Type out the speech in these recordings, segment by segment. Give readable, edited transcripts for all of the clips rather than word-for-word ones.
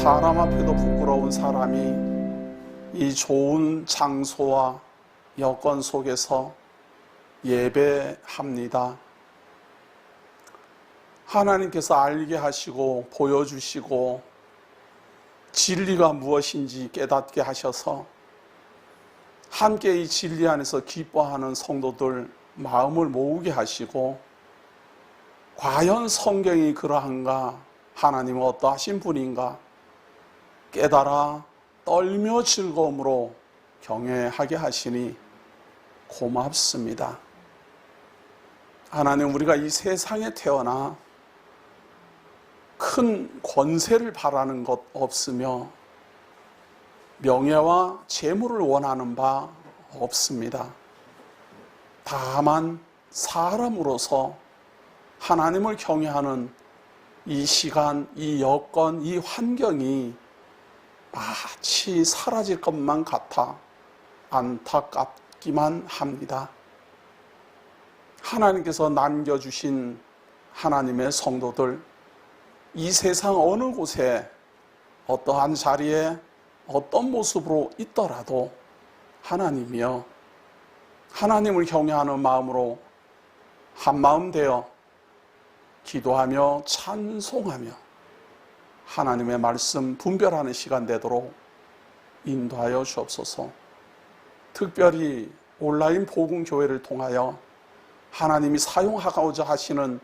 사람 앞에도 부끄러운 사람이 이 좋은 장소와 여건 속에서 예배합니다. 하나님께서 알게 하시고 보여주시고 진리가 무엇인지 깨닫게 하셔서 함께 이 진리 안에서 기뻐하는 성도들 마음을 모으게 하시고, 과연 성경이 그러한가, 하나님은 어떠하신 분인가 깨달아 떨며 즐거움으로 경외하게 하시니 고맙습니다. 하나님, 우리가 이 세상에 태어나 큰 권세를 바라는 것 없으며 명예와 재물을 원하는 바 없습니다. 다만 사람으로서 하나님을 경외하는 이 시간, 이 여건, 이 환경이 마치 사라질 것만 같아 안타깝기만 합니다. 하나님께서 남겨주신 하나님의 성도들, 이 세상 어느 곳에 어떠한 자리에 어떤 모습으로 있더라도 하나님이여, 하나님을 경외하는 마음으로 한마음 되어 기도하며 찬송하며 하나님의 말씀 분별하는 시간 되도록 인도하여 주옵소서. 특별히 온라인 복음교회를 통하여 하나님이 사용하고자 하시는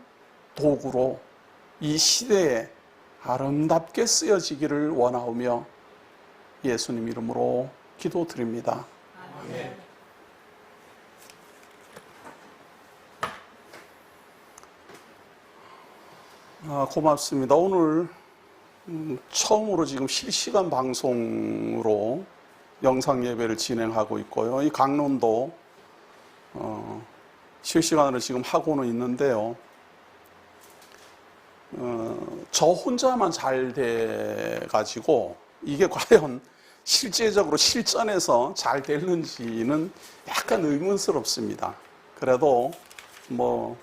도구로 이 시대에 아름답게 쓰여지기를 원하오며 예수님 이름으로 기도드립니다. 아멘. 고맙습니다. 오늘 처음으로 지금 실시간 방송으로 영상 예배를 진행하고 있고요. 이 강론도 실시간으로 지금 하고는 있는데요. 저 혼자만 잘 돼가지고 이게 과연 실제적으로 실전에서 잘 되는지는 약간 의문스럽습니다. 그래도 뭐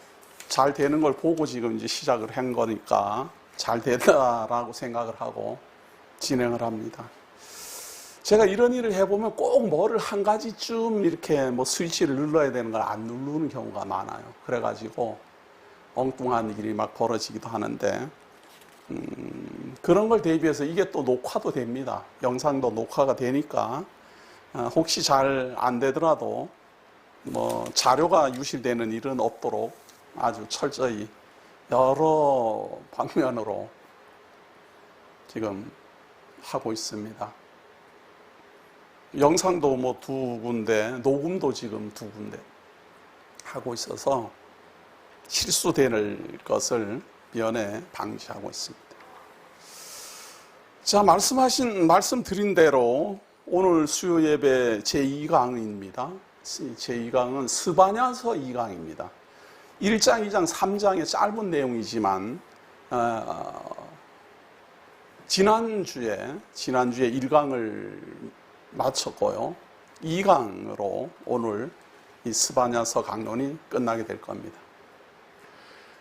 잘 되는 걸 보고 지금 이제 시작을 한 거니까 잘 되다라고 생각을 하고 진행을 합니다. 제가 이런 일을 해보면 꼭 뭐를 한 가지쯤 이렇게 뭐 스위치를 눌러야 되는 걸 안 누르는 경우가 많아요. 그래가지고 엉뚱한 일이 막 벌어지기도 하는데, 그런 걸 대비해서 이게 또 녹화도 됩니다. 영상도 녹화가 되니까 혹시 잘 안 되더라도 뭐 자료가 유실되는 일은 없도록 아주 철저히 여러 방면으로 지금 하고 있습니다. 영상도 뭐 2군데, 녹음도 지금 2군데 하고 있어서 실수될 것을 미연에 방지하고 있습니다. 자, 말씀드린 대로 오늘 수요 예배 제2강입니다. 제2강은 스바냐서 2강입니다. 1장, 2장, 3장의 짧은 내용이지만 지난주에 1강을 마쳤고요. 2강으로 오늘 이 스바냐서 강론이 끝나게 될 겁니다.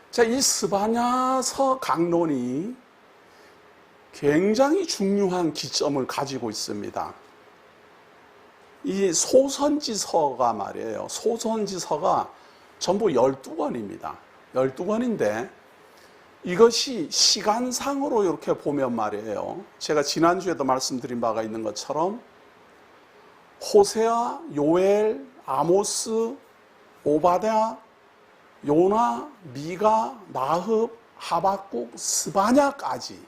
자, 이 스바냐서 강론이 굉장히 중요한 기점을 가지고 있습니다. 이 소선지서가 말이에요. 소선지서가 전부 12권입니다. 12권인데 이것이 시간상으로 이렇게 보면 말이에요. 제가 지난주에도 말씀드린 바가 있는 것처럼 호세아, 요엘, 아모스, 오바댜, 요나, 미가, 나흡, 하박국, 스바냐까지,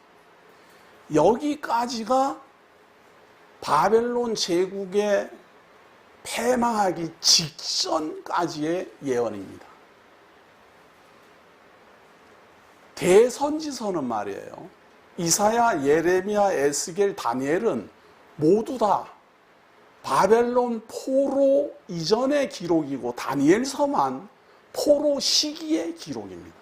여기까지가 바벨론 제국의 패망하기 직전까지의 예언입니다. 대선지서는 말이에요. 이사야, 예레미야, 에스겔, 다니엘은 모두 다 바벨론 포로 이전의 기록이고 다니엘서만 포로 시기의 기록입니다.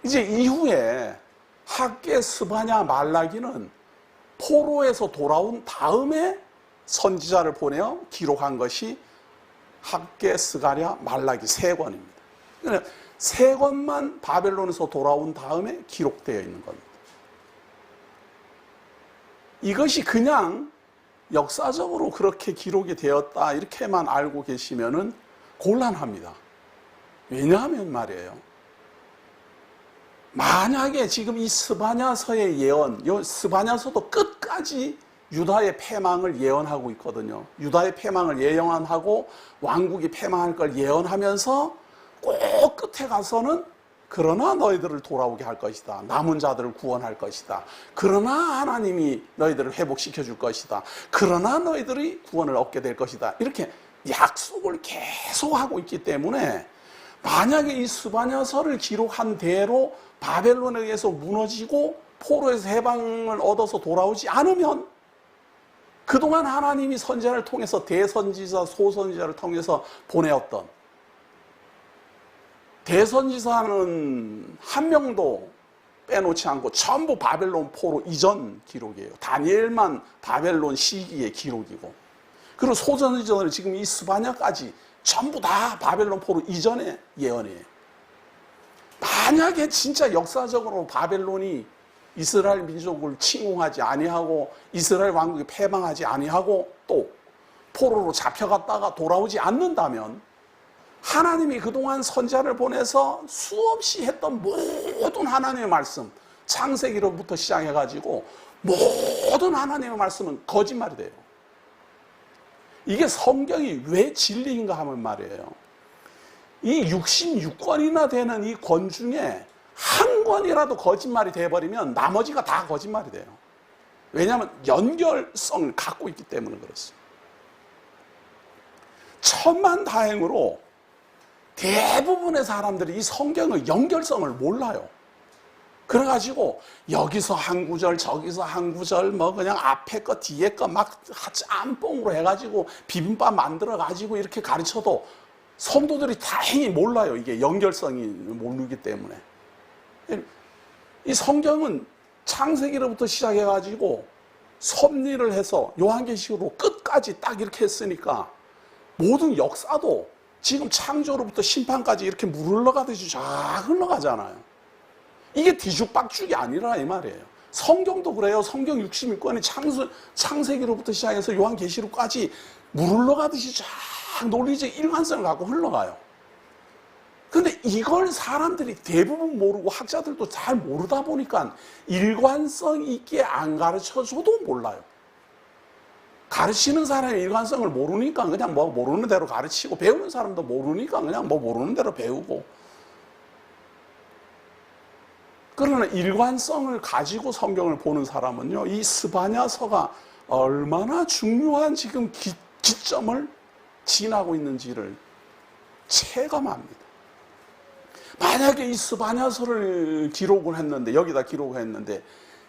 이제 이후에 학개, 스바냐, 말라기는 포로에서 돌아온 다음에 선지자를 보내어 기록한 것이 학개, 스가랴, 말라기 3권입니다. 그러니까 3권만 바벨론에서 돌아온 다음에 기록되어 있는 겁니다. 이것이 그냥 역사적으로 그렇게 기록이 되었다 이렇게만 알고 계시면은 곤란합니다. 왜냐하면 말이에요, 만약에 지금 이 스바냐서의 예언, 이 스바냐서도 끝까지 유다의 패망을 예언하고 있거든요. 유다의 패망을 예언하고 왕국이 패망할 걸 예언하면서 꼭 끝에 가서는 그러나 너희들을 돌아오게 할 것이다. 남은 자들을 구원할 것이다. 그러나 하나님이 너희들을 회복시켜 줄 것이다. 그러나 너희들이 구원을 얻게 될 것이다. 이렇게 약속을 계속 하고 있기 때문에 만약에 이 스바냐서를 기록한 대로 바벨론에 의해서 무너지고 포로에서 해방을 얻어서 돌아오지 않으면 그동안 하나님이 선지자를 통해서 대선지자, 소선지자를 통해서 보내었던 대선지자는 한 명도 빼놓지 않고 전부 바벨론 포로 이전 기록이에요. 다니엘만 바벨론 시기의 기록이고, 그리고 소선지자는 지금 이 스바냐까지 전부 다 바벨론 포로 이전의 예언이에요. 만약에 진짜 역사적으로 바벨론이 이스라엘 민족을 침공하지 아니하고 이스라엘 왕국이 패망하지 아니하고 또 포로로 잡혀갔다가 돌아오지 않는다면 하나님이 그동안 선지자를 보내서 수없이 했던 모든 하나님의 말씀, 창세기로부터 시작해가지고 모든 하나님의 말씀은 거짓말이 돼요. 이게 성경이 왜 진리인가 하면 말이에요, 이 66권이나 되는 이 권 중에 한 권이라도 거짓말이 돼버리면 나머지가 다 거짓말이 돼요. 왜냐하면 연결성을 갖고 있기 때문에 그렇습니다. 천만다행으로 대부분의 사람들이 이 성경의 연결성을 몰라요. 그래가지고 여기서 한 구절 저기서 한 구절 뭐 그냥 앞에 거 뒤에 거 막 짬뽕으로 해가지고 비빔밥 만들어가지고 이렇게 가르쳐도 성도들이 다행히 몰라요. 이게 연결성이 모르기 때문에. 이 성경은 창세기로부터 시작해가지고 섭리를 해서 요한계시록으로 끝까지 딱 이렇게 했으니까 모든 역사도 지금 창조로부터 심판까지 이렇게 물 흘러가듯이 쫙 흘러가잖아요. 이게 뒤죽박죽이 아니라 이 말이에요. 성경도 그래요. 성경 66권이 창세기로부터 시작해서 요한계시록까지 물 흘러가듯이 쫙 논리적 일관성을 갖고 흘러가요. 근데 이걸 사람들이 대부분 모르고 학자들도 잘 모르다 보니까 일관성 있게 안 가르쳐줘도 몰라요. 가르치는 사람이 일관성을 모르니까 그냥 뭐 모르는 대로 가르치고, 배우는 사람도 모르니까 그냥 뭐 모르는 대로 배우고. 그러나 일관성을 가지고 성경을 보는 사람은요, 이 스바냐서가 얼마나 중요한 지금 기점을 지나고 있는지를 체감합니다. 만약에 이 스바냐서를 기록을 했는데, 여기다 기록을 했는데,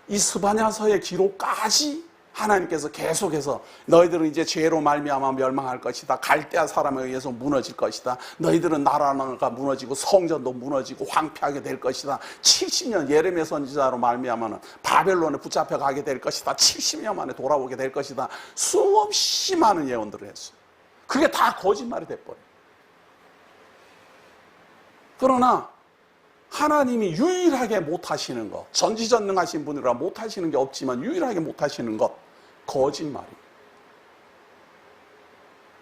이 스바냐서의 기록까지 하나님께서 계속해서 너희들은 이제 죄로 말미암아 멸망할 것이다. 갈대아 사람에 의해서 무너질 것이다. 너희들은 나라가 무너지고 성전도 무너지고 황폐하게 될 것이다. 70년 예레미야 선지자로 말미암아는 바벨론에 붙잡혀 가게 될 것이다. 70년 만에 돌아오게 될 것이다. 수없이 많은 예언들을 했어요. 그게 다 거짓말이 돼버려요. 그러나 하나님이 유일하게 못하시는 것, 전지전능하신 분이라 못하시는 게 없지만 유일하게 못하시는 것, 거짓말입니다.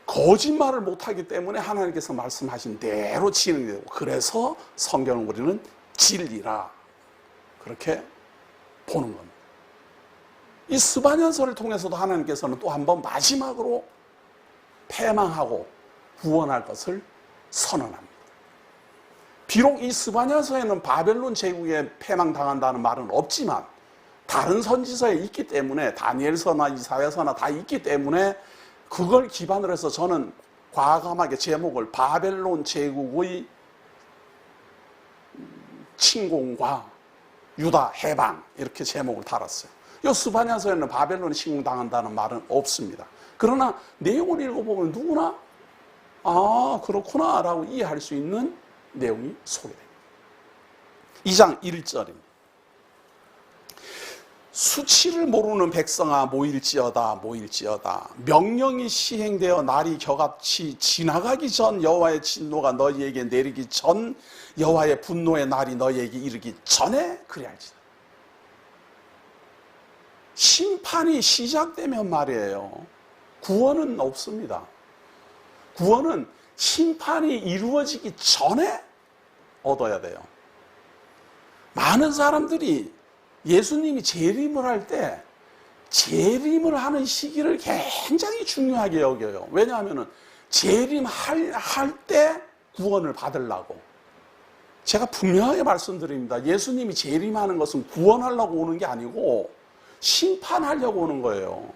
거짓말을 못하기 때문에 하나님께서 말씀하신 대로 진행이 되고, 그래서 성경을 우리는 진리라 그렇게 보는 겁니다. 이 스바냐서를 통해서도 하나님께서는 또 한 번 마지막으로 패망하고 구원할 것을 선언합니다. 비록 이 스바냐서에는 바벨론 제국에 패망당한다는 말은 없지만 다른 선지서에 있기 때문에, 다니엘서나 이사야서나 다 있기 때문에 그걸 기반으로 해서 저는 과감하게 제목을 바벨론 제국의 침공과 유다 해방 이렇게 제목을 달았어요. 이 스바냐서에는 바벨론이 침공당한다는 말은 없습니다. 그러나 내용을 읽어보면 누구나 아 그렇구나 라고 이해할 수 있는 내용이 소개됩니다. 2장 1절입니다. 수치를 모르는 백성아 모일지어다 모일지어다. 명령이 시행되어 날이 겨같이 지나가기 전 여호와의 진노가 너희에게 내리기 전, 여호와의 분노의 날이 너희에게 이르기 전에 그리할지다. 심판이 시작되면 말이에요, 구원은 없습니다. 구원은 심판이 이루어지기 전에 얻어야 돼요. 많은 사람들이 예수님이 재림을 할 때 재림을 하는 시기를 굉장히 중요하게 여겨요. 왜냐하면 재림할 때 구원을 받으려고. 제가 분명하게 말씀드립니다. 예수님이 재림하는 것은 구원하려고 오는 게 아니고 심판하려고 오는 거예요.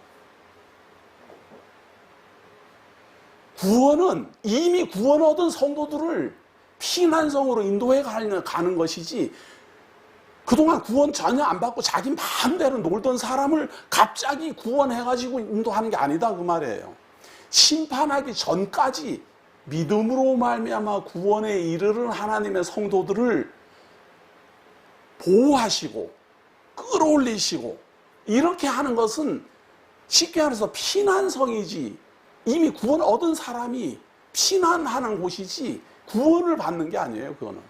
구원은 이미 구원 얻은 성도들을 피난성으로 인도해 가는 것이지, 그동안 구원 전혀 안 받고 자기 마음대로 놀던 사람을 갑자기 구원해가지고 인도하는 게 아니다 그 말이에요. 심판하기 전까지 믿음으로 말미암아 구원에 이르는 하나님의 성도들을 보호하시고 끌어올리시고 이렇게 하는 것은 쉽게 말해서 피난성이지, 이미 구원 얻은 사람이 피난하는 곳이지 구원을 받는 게 아니에요. 그거는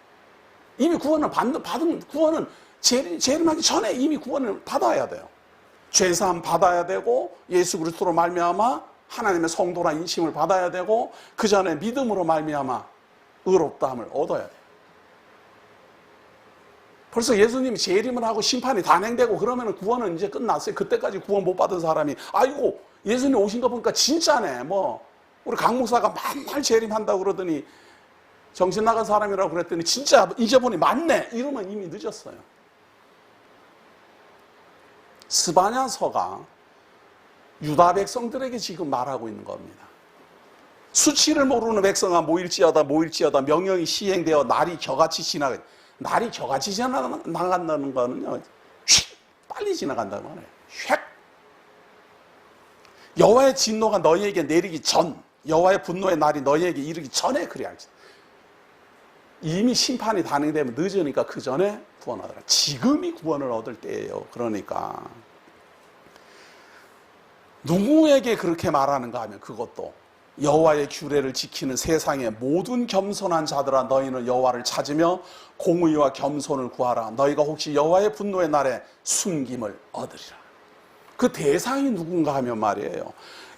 이미 구원을 받은 구원은 재림하기 전에 이미 구원을 받아야 돼요. 죄사함 받아야 되고 예수 그리스도로 말미암아 하나님의 성도라 인심을 받아야 되고 그 전에 믿음으로 말미암아 의롭다함을 얻어야 돼요. 벌써 예수님이 재림을 하고 심판이 단행되고 그러면 구원은 이제 끝났어요. 그때까지 구원 못 받은 사람이 아이고 예수님 오신 거 보니까 진짜네, 뭐 우리 강 목사가 맨날 재림한다고 그러더니 정신 나간 사람이라고 그랬더니 진짜 이제 보니 맞네, 이러면 이미 늦었어요. 스바냐서가 유다 백성들에게 지금 말하고 있는 겁니다. 수치를 모르는 백성아 모일지어다 명령이 시행되어 날이 겨같이 지나가. 날이 겨같이 지나간다는 거는요, 휙 빨리 지나간다는 거예요. 휙. 여호와의 진노가 너희에게 내리기 전, 여호와의 분노의 날이 너희에게 이르기 전에 그래야지. 이미 심판이 단행되면 늦으니까 그 전에 구원 얻어라. 지금이 구원을 얻을 때예요. 그러니까 누구에게 그렇게 말하는가 하면 그것도 여호와의 규례를 지키는 세상의 모든 겸손한 자들아 너희는 여호와를 찾으며 공의와 겸손을 구하라. 너희가 혹시 여호와의 분노의 날에 숨김을 얻으리라. 그 대상이 누군가 하면 말이에요,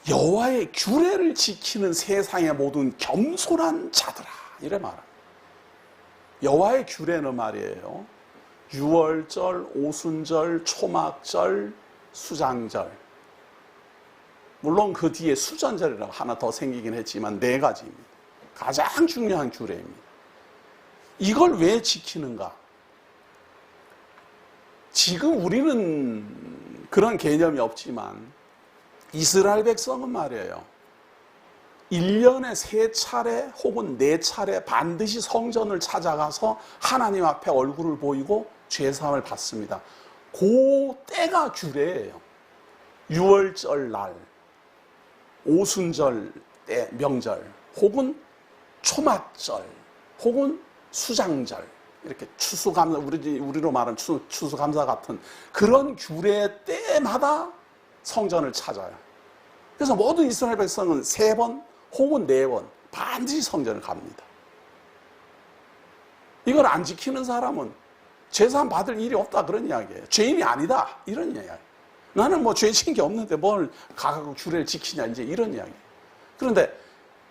여호와의 규례를 지키는 세상의 모든 겸손한 자들아, 이래 말합니다. 여호와의 규례는 말이에요, 유월절, 오순절, 초막절, 수장절, 물론 그 뒤에 수전절이라고 하나 더 생기긴 했지만 4가지입니다. 가장 중요한 규례입니다. 이걸 왜 지키는가? 지금 우리는 그런 개념이 없지만 이스라엘 백성은 말이에요, 1년에 3차례 혹은 4차례 반드시 성전을 찾아가서 하나님 앞에 얼굴을 보이고 죄사함을 받습니다. 그 때가 규례예요. 유월절 날, 오순절 때 명절, 혹은 초막절, 혹은 수장절, 이렇게 추수감사, 우리로 말하는 추수감사 같은 그런 규례 때마다 성전을 찾아요. 그래서 모든 이스라엘 백성은 3번 혹은 4번 반드시 성전을 갑니다. 이걸 안 지키는 사람은 죄사함 받을 일이 없다 그런 이야기예요. 죄인이 아니다 이런 이야기예요. 나는 뭐 죄 지은 게 없는데 뭘 가가고 규례를 지키냐 이제 이런 이야기예요. 그런데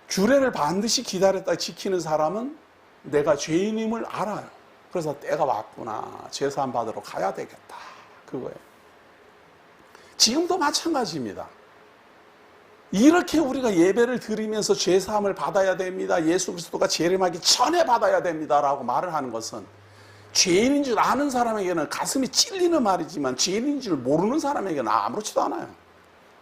규례를 반드시 기다렸다 지키는 사람은 내가 죄인임을 알아요. 그래서 때가 왔구나, 죄사함 받으러 가야 되겠다, 그거예요. 지금도 마찬가지입니다. 이렇게 우리가 예배를 드리면서 죄사함을 받아야 됩니다, 예수 그리스도가 재림하기 전에 받아야 됩니다라고 말을 하는 것은 죄인인 줄 아는 사람에게는 가슴이 찔리는 말이지만 죄인인 줄 모르는 사람에게는 아무렇지도 않아요.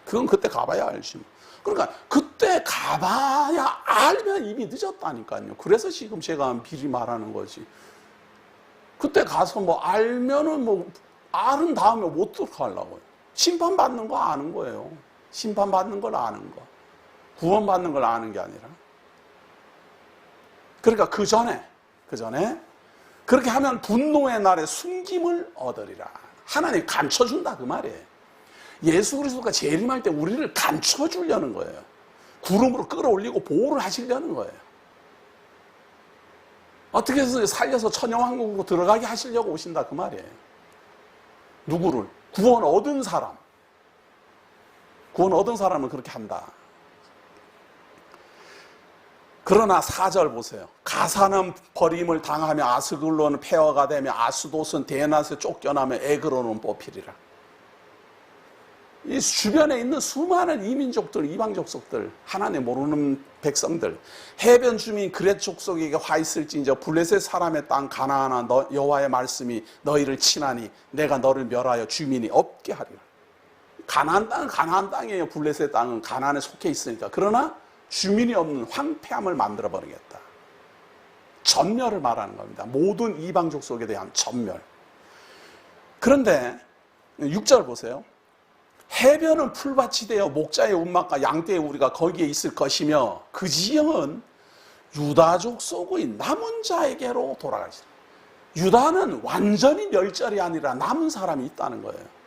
그건 그때 가봐야 알지. 그러니까 그때 가봐야 알면 이미 늦었다니까요. 그래서 지금 제가 미리 말하는 거지. 그때 가서 뭐 알면은 뭐 아는 다음에 못 들어가려고요. 심판받는 거 아는 거예요. 심판받는 걸 아는 거. 구원받는 걸 아는 게 아니라. 그러니까 그 전에 그렇게 하면 분노의 날에 숨김을 얻으리라. 하나님이 감춰준다 그 말이에요. 예수 그리스도가 재림할 때 우리를 감춰주려는 거예요. 구름으로 끌어올리고 보호를 하시려는 거예요. 어떻게 해서 살려서 천영왕국으로 들어가게 하시려고 오신다 그 말이에요. 누구를? 구원 얻은 사람, 구원 얻은 사람은 그렇게 한다. 그러나 4절 보세요. 가사는 버림을 당하며 아스글론은 폐허가 되며 아스돗은 대낮에 쫓겨나며 에그로는 뽑히리라. 이 주변에 있는 수많은 이민족들, 이방 족속들, 하나님 모르는 백성들, 해변 주민 그렛 족속에게 화 있을지인저 블레셋 사람의 땅 가나안아 여호와의 말씀이 너희를 치나니 내가 너를 멸하여 주민이 없게 하리라. 가나안 땅은 가나안 땅이에요. 블레셋 땅은 가나안에 속해 있으니까. 그러나 주민이 없는 황폐함을 만들어 버리겠다. 전멸을 말하는 겁니다. 모든 이방 족속에 대한 전멸. 그런데 6절 보세요. 해변은 풀밭이 되어 목자의 운막과 양떼의 우리가 거기에 있을 것이며 그 지형은 유다족 속의 남은 자에게로 돌아가시라. 유다는 완전히 멸절이 아니라 남은 사람이 있다는 거예요.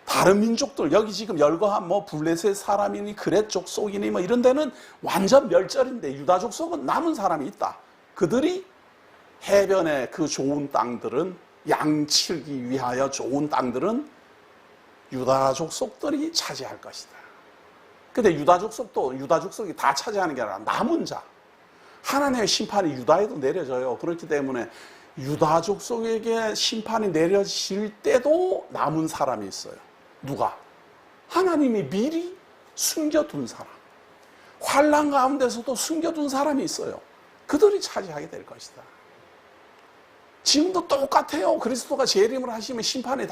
다른 민족들, 여기 지금 열거한 블레셋 사람이니 그렛족 속이니 이런 데는 완전 멸절인데 유다족 속은 남은 사람이 있다. 그들이 해변의 그 좋은 땅들은, 양치기 위하여 좋은 땅들은 유다족 속들이 차지할 것이다. 근데 유다족 속이 다 차지하는 게 아니라 남은 자, 하나님의 심판이 유다에도 내려져요. 그렇기 때문에 유다족 속에게 심판이 내려질 때도 남은 사람이 있어요. 누가? 하나님이 미리 숨겨둔 사람, 환난 가운데서도 숨겨둔 사람이 있어요. 그들이 차지하게 될 것이다. 지금도 똑같아요. 그리스도가 재림을 하시면 심판이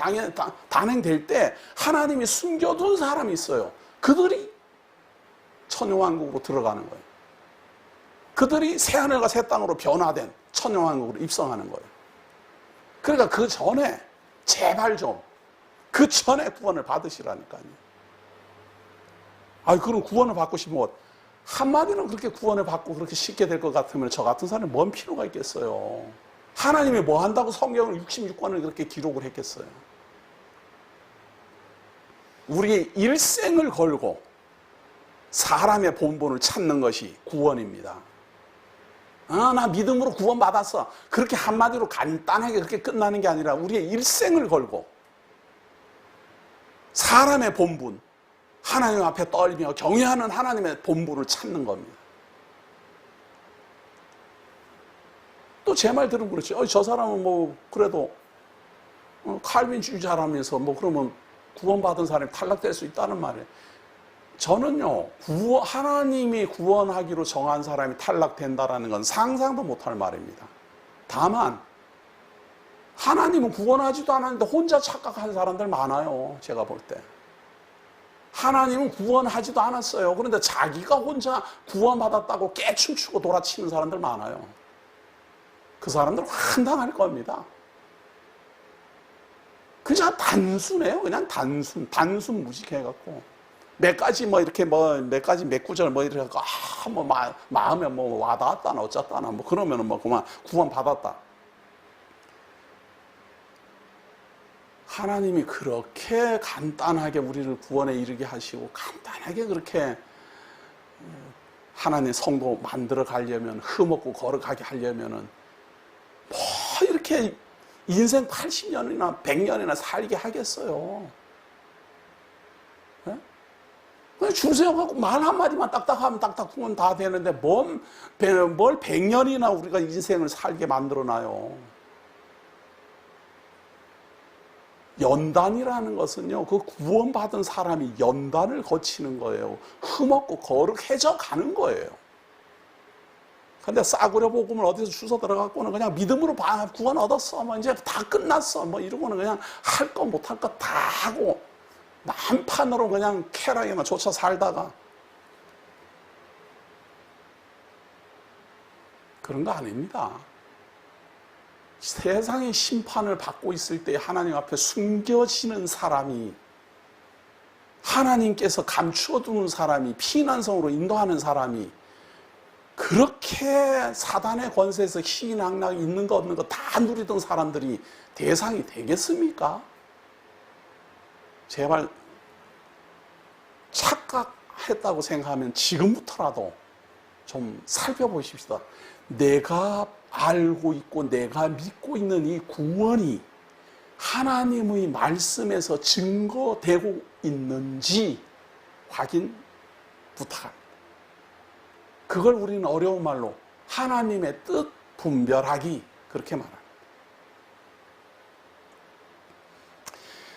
단행될 때 하나님이 숨겨둔 사람이 있어요. 그들이 천년왕국으로 들어가는 거예요. 그들이 새하늘과 새 땅으로 변화된 천년왕국으로 입성하는 거예요. 그러니까 그 전에 제발 좀 그 전에 구원을 받으시라니까요. 그럼 구원을 받고 싶으면 한마디로 그렇게 구원을 받고 그렇게 쉽게 될 것 같으면 저 같은 사람이 뭔 필요가 있겠어요. 하나님이 뭐 한다고 성경을 66권을 그렇게 기록을 했겠어요. 우리의 일생을 걸고 사람의 본분을 찾는 것이 구원입니다. 나 믿음으로 구원받았어. 그렇게 한마디로 간단하게 그렇게 끝나는 게 아니라 우리의 일생을 걸고 사람의 본분, 하나님 앞에 떨며 경외하는 하나님의 본분을 찾는 겁니다. 또 제 말 들으면 그렇지. 저 사람은 그래도 칼빈주의자라면서 그러면 구원받은 사람이 탈락될 수 있다는 말이에요. 저는요, 하나님이 구원하기로 정한 사람이 탈락된다라는 건 상상도 못할 말입니다. 다만 하나님은 구원하지도 않았는데 혼자 착각한 사람들 많아요. 제가 볼 때. 하나님은 구원하지도 않았어요. 그런데 자기가 혼자 구원받았다고 깨춤추고 돌아치는 사람들 많아요. 그 사람들 황당할 겁니다. 그냥 단순해요. 그냥 단순 무식해갖고. 몇 가지 몇 가지 몇 구절 이렇게 해갖고, 마음에 와닿았다나 어쩌다나 그러면은 그만 구원받았다. 하나님이 그렇게 간단하게 우리를 구원에 이르게 하시고 간단하게 그렇게 하나님의 성도 만들어 가려면, 흠없고 거룩하게 하려면은 이렇게 인생 80년이나 100년이나 살게 하겠어요. 네? 그냥 줄 세워갖고 말 한마디만 딱딱하면 딱딱하면 다 되는데 뭘 100년이나 우리가 인생을 살게 만들어놔요. 연단이라는 것은요, 그 구원받은 사람이 연단을 거치는 거예요. 흠없고 거룩해져 가는 거예요. 근데 싸구려 복음을 어디서 주워 들어갖고는 그냥 믿음으로 구원 얻었어. 이제 다 끝났어. 이러고는 그냥 할 거 못할 거 다 하고 남판으로 그냥 쾌락에만 쫓아 살다가 그런 거 아닙니다. 세상의 심판을 받고 있을 때 하나님 앞에 숨겨지는 사람이, 하나님께서 감추어두는 사람이, 피난성으로 인도하는 사람이 그렇게 사단의 권세에서 희낙락이 있는 거 없는 거 다 누리던 사람들이 대상이 되겠습니까? 제발 착각했다고 생각하면 지금부터라도 좀 살펴보십시다. 내가 알고 있고 내가 믿고 있는 이 구원이 하나님의 말씀에서 증거되고 있는지 확인 부탁합니다. 그걸 우리는 어려운 말로 하나님의 뜻 분별하기 그렇게 말합니다.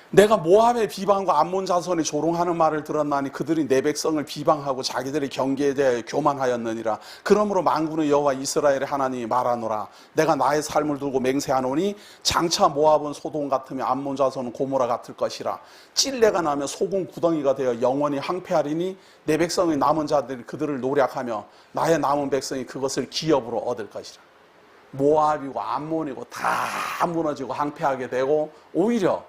내가 모압의 비방과 암몬 자손이 조롱하는 말을 들었나니 그들이 내 백성을 비방하고 자기들의 경계에 대해 교만하였느니라. 그러므로 만군의 여호와 이스라엘의 하나님이 말하노라. 내가 나의 삶을 두고 맹세하노니 장차 모압은 소돔 같으며 암몬 자손은 고모라 같을 것이라. 찔레가 나며 소금 구덩이가 되어 영원히 항폐하리니 내 백성의 남은 자들이 그들을 노략하며 나의 남은 백성이 그것을 기업으로 얻을 것이라. 모압이고 암몬이고 다 무너지고 항폐하게 되고 오히려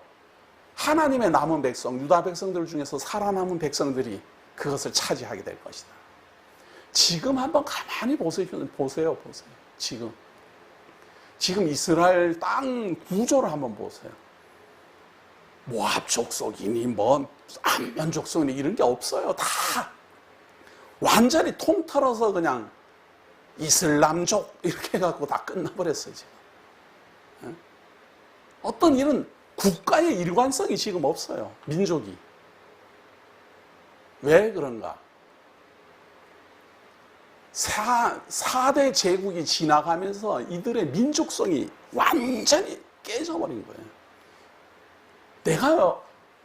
하나님의 남은 백성, 유다 백성들 중에서 살아남은 백성들이 그것을 차지하게 될 것이다. 지금 한번 가만히 보세요. 지금 이스라엘 땅 구조를 한번 보세요. 모압 족속이니 암몬 족속이니 이런 게 없어요. 다 완전히 통틀어서 그냥 이슬람족 이렇게 해갖고 다 끝나버렸어요. 지금. 어떤 이런 국가의 일관성이 지금 없어요. 민족이. 왜 그런가? 4대 제국이 지나가면서 이들의 민족성이 완전히 깨져버린 거예요.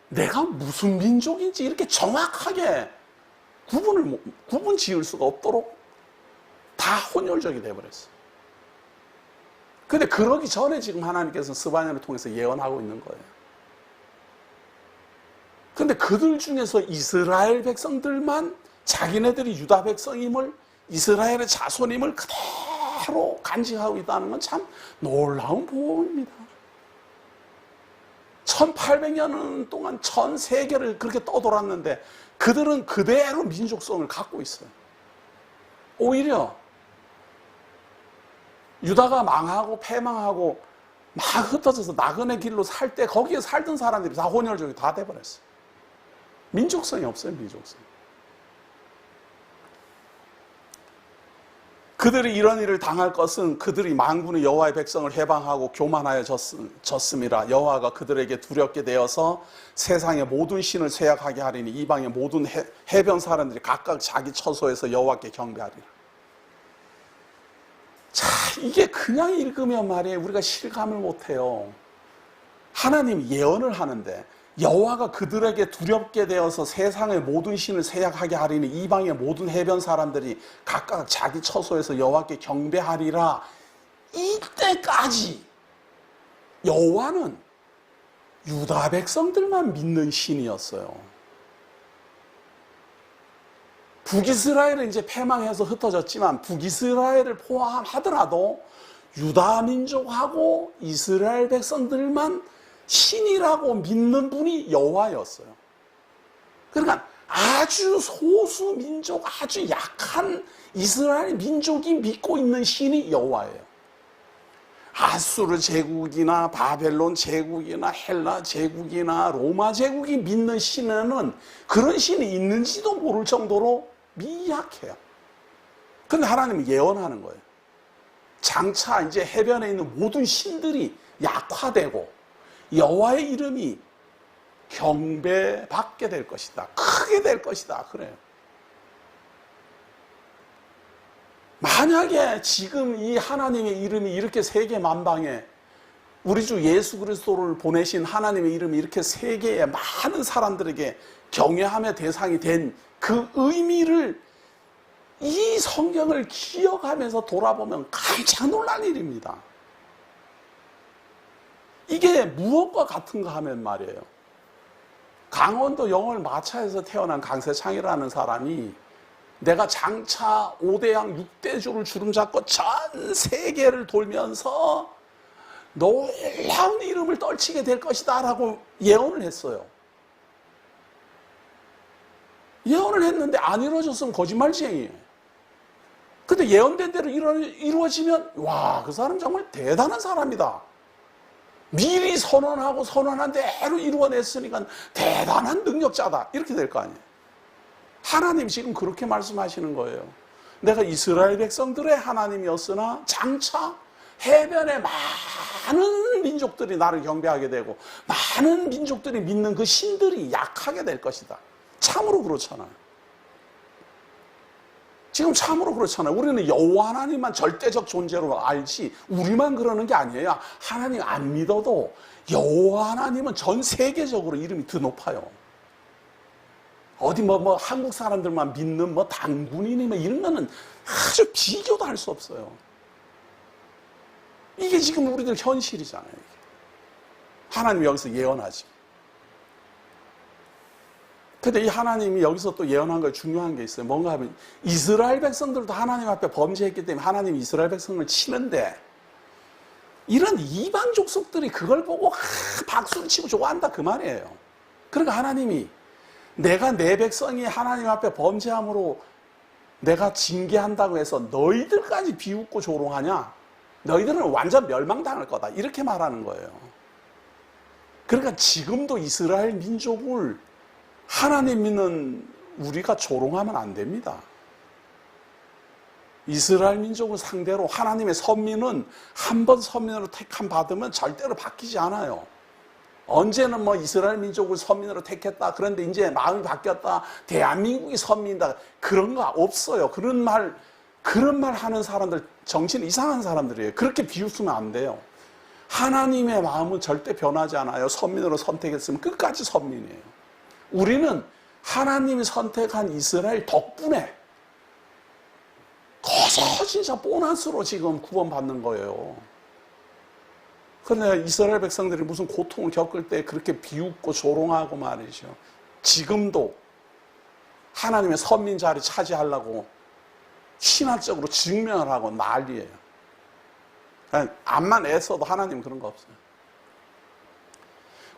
내가 무슨 민족인지 이렇게 정확하게 구분 지을 수가 없도록 다 혼혈적이 돼버렸어요. 근데 그러기 전에 지금 하나님께서는 스바냐를 통해서 예언하고 있는 거예요. 근데 그들 중에서 이스라엘 백성들만 자기네들이 유다 백성임을, 이스라엘의 자손임을 그대로 간직하고 있다는 건 참 놀라운 보험입니다. 1800년 동안 전 세계를 그렇게 떠돌았는데 그들은 그대로 민족성을 갖고 있어요. 오히려 유다가 망하고 패망하고 막 흩어져서 나그네 길로 살 때 거기에 살던 사람들이 다 혼혈족이 다 돼버렸어요. 민족성이 없어요. 민족성. 그들이 이런 일을 당할 것은 그들이 만군의 여호와의 백성을 해방하고 교만하여 졌음이라. 여호와가 그들에게 두렵게 되어서 세상의 모든 신을 쇠약하게 하리니 이방의 모든 해변 사람들이 각각 자기 처소에서 여호와께 경배하리라. 자, 이게 그냥 읽으면 말이에요. 우리가 실감을 못해요. 하나님이 예언을 하는데 여호와가 그들에게 두렵게 되어서 세상의 모든 신을 쇠약하게 하리니 이방의 모든 해변 사람들이 각각 자기 처소에서 여호와께 경배하리라. 이때까지 여호와는 유다 백성들만 믿는 신이었어요. 북이스라엘은 이제 패망해서 흩어졌지만 북이스라엘을 포함하더라도 유다 민족하고 이스라엘 백성들만 신이라고 믿는 분이 여호와였어요. 그러니까 아주 소수 민족, 아주 약한 이스라엘 민족이 믿고 있는 신이 여호와예요. 아수르 제국이나 바벨론 제국이나 헬라 제국이나 로마 제국이 믿는 신에는 그런 신이 있는지도 모를 정도로 미약해요. 그런데 하나님이 예언하는 거예요. 장차 이제 해변에 있는 모든 신들이 약화되고 여호와의 이름이 경배받게 될 것이다. 크게 될 것이다. 그래요. 만약에 지금 이 하나님의 이름이 이렇게 세계 만방에 우리 주 예수 그리스도를 보내신 하나님의 이름이 이렇게 세계의 많은 사람들에게 경외함의 대상이 된 그 의미를 이 성경을 기억하면서 돌아보면 깜짝 놀랄 일입니다. 이게 무엇과 같은가 하면 말이에요. 강원도 영월 마차에서 태어난 강세창이라는 사람이 내가 장차 5대양 6대주를 주름잡고 전 세계를 돌면서 놀라운 이름을 떨치게 될 것이다 라고 예언을 했어요. 예언을 했는데 안 이루어졌으면 거짓말쟁이에요. 근데 예언된 대로 이루어지면 와, 그 사람 정말 대단한 사람이다. 미리 선언하고 선언한 대로 이루어냈으니까 대단한 능력자다. 이렇게 될 거 아니에요. 하나님 지금 그렇게 말씀하시는 거예요. 내가 이스라엘 백성들의 하나님이었으나 장차 해변의 많은 민족들이 나를 경배하게 되고 많은 민족들이 믿는 그 신들이 약하게 될 것이다. 참으로 그렇잖아요. 지금 참으로 그렇잖아요. 우리는 여호와 하나님만 절대적 존재로 알지 우리만 그러는 게 아니에요. 하나님 안 믿어도 여호와 하나님은 전 세계적으로 이름이 더 높아요. 어디 뭐 한국 사람들만 믿는 뭐 당군이니 뭐 이런 거는 아주 비교도 할 수 없어요. 이게 지금 우리들 현실이잖아요. 이게. 하나님이 여기서 예언하지. 근데 이 하나님이 여기서 또 예언한 거 중요한 게 있어요. 뭔가 하면 이스라엘 백성들도 하나님 앞에 범죄했기 때문에 하나님이 이스라엘 백성을 치는데 이런 이방 족속들이 그걸 보고 박수를 치고 좋아한다 그 말이에요. 그러니까 하나님이 내가 내 백성이 하나님 앞에 범죄함으로 내가 징계한다고 해서 너희들까지 비웃고 조롱하냐? 너희들은 완전 멸망당할 거다. 이렇게 말하는 거예요. 그러니까 지금도 이스라엘 민족을 하나님 믿는 우리가 조롱하면 안 됩니다. 이스라엘 민족을 상대로 하나님의 선민은 한 번 선민으로 택함 받으면 절대로 바뀌지 않아요. 언제는 뭐 이스라엘 민족을 선민으로 택했다. 그런데 이제 마음이 바뀌었다. 대한민국이 선민이다. 그런 거 없어요. 그런 말 하는 사람들 정신 이상한 사람들이에요. 그렇게 비웃으면 안 돼요. 하나님의 마음은 절대 변하지 않아요. 선민으로 선택했으면 끝까지 선민이에요. 우리는 하나님이 선택한 이스라엘 덕분에 커서 진짜 보너스로 지금 구원받는 거예요. 그런데 이스라엘 백성들이 무슨 고통을 겪을 때 그렇게 비웃고 조롱하고 말이죠. 지금도 하나님의 선민 자리 차지하려고 신화적으로 증명을 하고 난리예요. 그러니까 암만 애써도 하나님은 그런 거 없어요.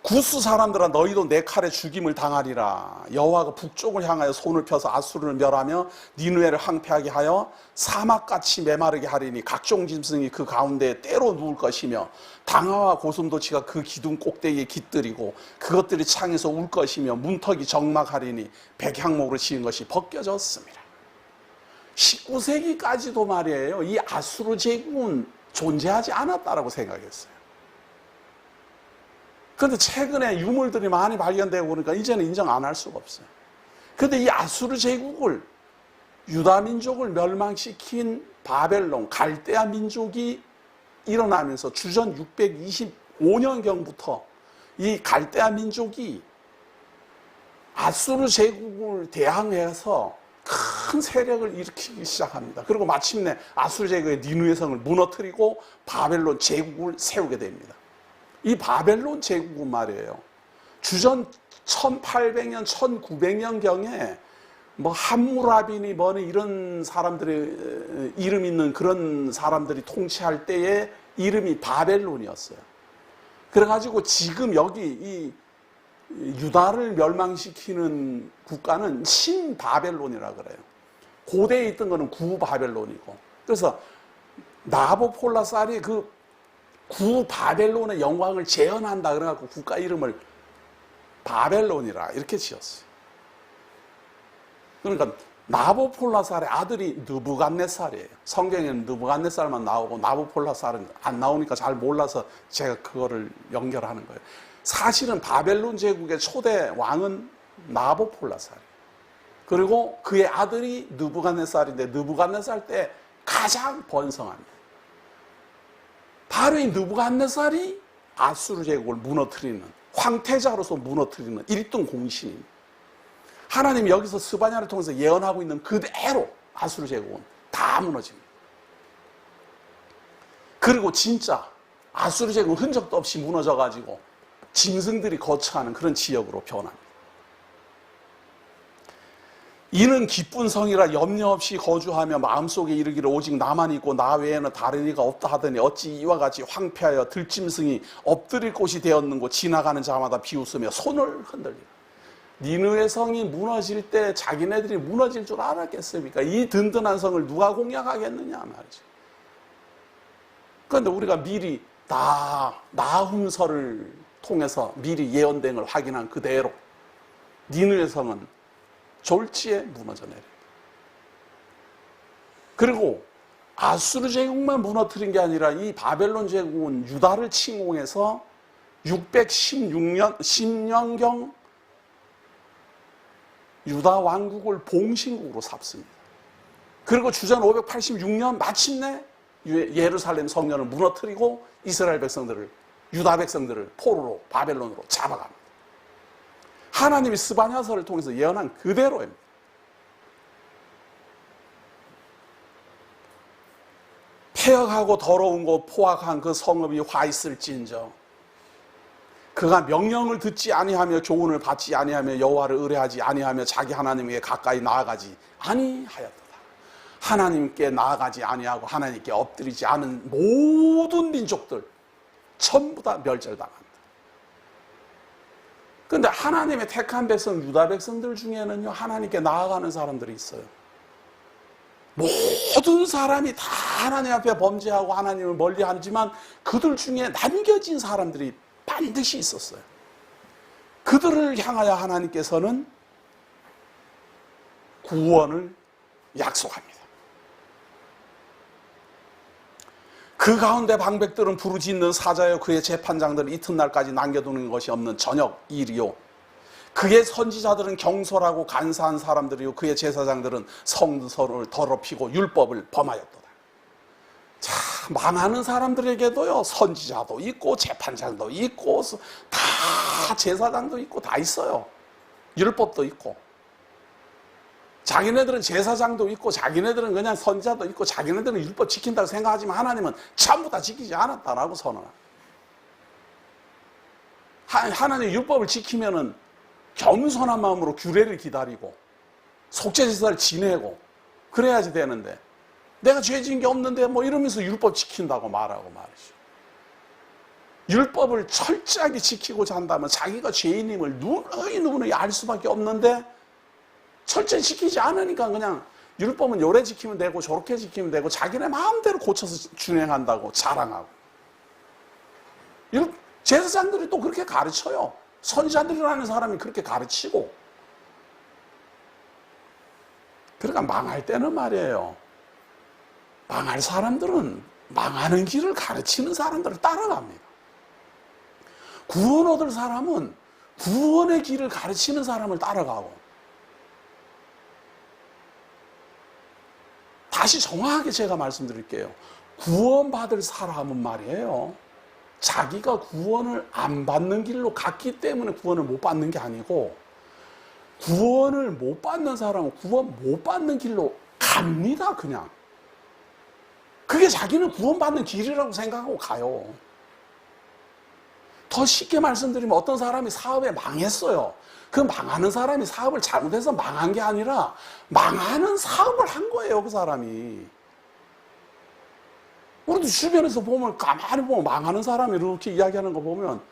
구스 사람들아 너희도 내 칼에 죽임을 당하리라. 여호와가 북쪽을 향하여 손을 펴서 아수르를 멸하며 니느웨를 황폐하게 하여 사막같이 메마르게 하리니 각종 짐승이 그 가운데에 때로 누울 것이며 당화와 고슴도치가 그 기둥 꼭대기에 깃들이고 그것들이 창에서 울 것이며 문턱이 적막하리니 백향목으로 지은 것이 벗겨졌습니다. 19세기까지도 말이에요. 이 아수르 제국은 존재하지 않았다라고 생각했어요. 그런데 최근에 유물들이 많이 발견되고 그러니까 이제는 인정 안 할 수가 없어요. 그런데 이 아수르 제국을 유다 민족을 멸망시킨 바벨론, 갈대아 민족이 일어나면서 주전 625년경부터 이 갈대아 민족이 아수르 제국을 대항해서 큰 세력을 일으키기 시작합니다. 그리고 마침내 아수르 제국의 니느웨 성을 무너뜨리고 바벨론 제국을 세우게 됩니다. 이 바벨론 제국은 말이에요. 주전 1800년, 1900년경에 뭐 함무라비니 뭐니 이런 사람들의 이름 있는 그런 사람들이 통치할 때의 이름이 바벨론이었어요. 그래가지고 지금 여기 이 유다를 멸망시키는 국가는 신바벨론이라 그래요. 고대에 있던 거는 구바벨론이고. 그래서 나보폴라살이 그 구바벨론의 영광을 재현한다 그래갖고 국가 이름을 바벨론이라 이렇게 지었어요. 그러니까 나보폴라살의 아들이 느부갓네살이에요. 성경에는 느부갓네살만 나오고 나보폴라살은 안 나오니까 잘 몰라서 제가 그거를 연결하는 거예요. 사실은 바벨론 제국의 초대 왕은 나보폴라살이에요. 그리고 그의 아들이 느부갓네살인데 느부갓네살 때 가장 번성합니다. 바로 이 느부갓네살이 아수르 제국을 무너뜨리는 황태자로서 무너뜨리는 1등 공신입니다. 하나님이 여기서 스바냐를 통해서 예언하고 있는 그대로 아수르 제국은 다 무너집니다. 그리고 진짜 아수르 제국은 흔적도 없이 무너져가지고 짐승들이 거처하는 그런 지역으로 변합니다. 이는 기쁜 성이라 염려 없이 거주하며 마음속에 이르기를 오직 나만 있고 나 외에는 다른 이가 없다 하더니 어찌 이와 같이 황폐하여 들짐승이 엎드릴 곳이 되었는고 지나가는 자마다 비웃으며 손을 흔들리라. 니느웨 성이 무너질 때 자기네들이 무너질 줄 알았겠습니까? 이 든든한 성을 누가 공략하겠느냐 말이죠. 그런데 우리가 미리 다 나훔서를 통해서 미리 예언된 걸 확인한 그대로 니느웨 성은 졸지에 무너져 내립니다. 그리고 아수르 제국만 무너뜨린 게 아니라 이 바벨론 제국은 유다를 침공해서 616년 10년경 유다 왕국을 봉신국으로 삼습니다. 그리고 주전 586년 마침내 예루살렘 성전을 무너뜨리고 이스라엘 백성들을, 유다 백성들을 포로로 바벨론으로 잡아갑니다. 하나님이 스바냐서를 통해서 예언한 그대로입니다. 폐역하고 더러운 곳 포악한 그 성읍이 화 있을진저 그가 명령을 듣지 아니하며 교훈을 받지 아니하며 여호와를 의뢰하지 아니하며 자기 하나님에게 가까이 나아가지 아니하였도다. 하나님께 나아가지 아니하고 하나님께 엎드리지 않은 모든 민족들 전부 다 멸절당합니다. 그런데 하나님의 택한 백성 유다 백성들 중에는요, 하나님께 나아가는 사람들이 있어요. 모든 사람이 다 하나님 앞에 범죄하고 하나님을 멀리하지만 그들 중에 남겨진 사람들이 반드시 있었어요. 그들을 향하여 하나님께서는 구원을 약속합니다. 그 가운데 방백들은 부르짖는 사자여 그의 재판장들은 이튿날까지 남겨두는 것이 없는 저녁 일이요 그의 선지자들은 경솔하고 간사한 사람들이요 그의 제사장들은 성서를 더럽히고 율법을 범하였도다. 자, 망하는 사람들에게도요 선지자도 있고 재판장도 있고 다 제사장도 있고 다 있어요. 율법도 있고 자기네들은 제사장도 있고 자기네들은 그냥 선지자도 있고 자기네들은 율법 지킨다고 생각하지만 하나님은 전부 다 지키지 않았다라고 선언합니다. 하나님 율법을 지키면은 겸손한 마음으로 규례를 기다리고 속죄제사를 지내고 그래야지 되는데 내가 죄 지은 게 없는데 뭐 이러면서 율법 지킨다고 말하고 말이죠. 율법을 철저하게 지키고자 한다면 자기가 죄인임을 누누이 알 수밖에 없는데 철저히 지키지 않으니까 그냥 율법은 요래 지키면 되고 저렇게 지키면 되고 자기네 마음대로 고쳐서 준행한다고 자랑하고 제사장들이 또 그렇게 가르쳐요. 선지자들이라는 사람이 그렇게 가르치고 그러니까 망할 때는 말이에요. 망할 사람들은 망하는 길을 가르치는 사람들을 따라갑니다. 구원 얻을 사람은 구원의 길을 가르치는 사람을 따라가고 다시 정확하게 제가 말씀드릴게요. 구원받을 사람은 말이에요. 자기가 구원을 안 받는 길로 갔기 때문에 구원을 못 받는 게 아니고 구원을 못 받는 사람은 구원 못 받는 길로 갑니다. 그냥. 그게 자기는 구원받는 길이라고 생각하고 가요. 더 쉽게 말씀드리면 어떤 사람이 사업에 망했어요. 그 망하는 사람이 사업을 잘못해서 망한 게 아니라 망하는 사업을 한 거예요. 그 사람이. 우리도 주변에서 보면 가만히 보면 망하는 사람이 이렇게 이야기하는 거 보면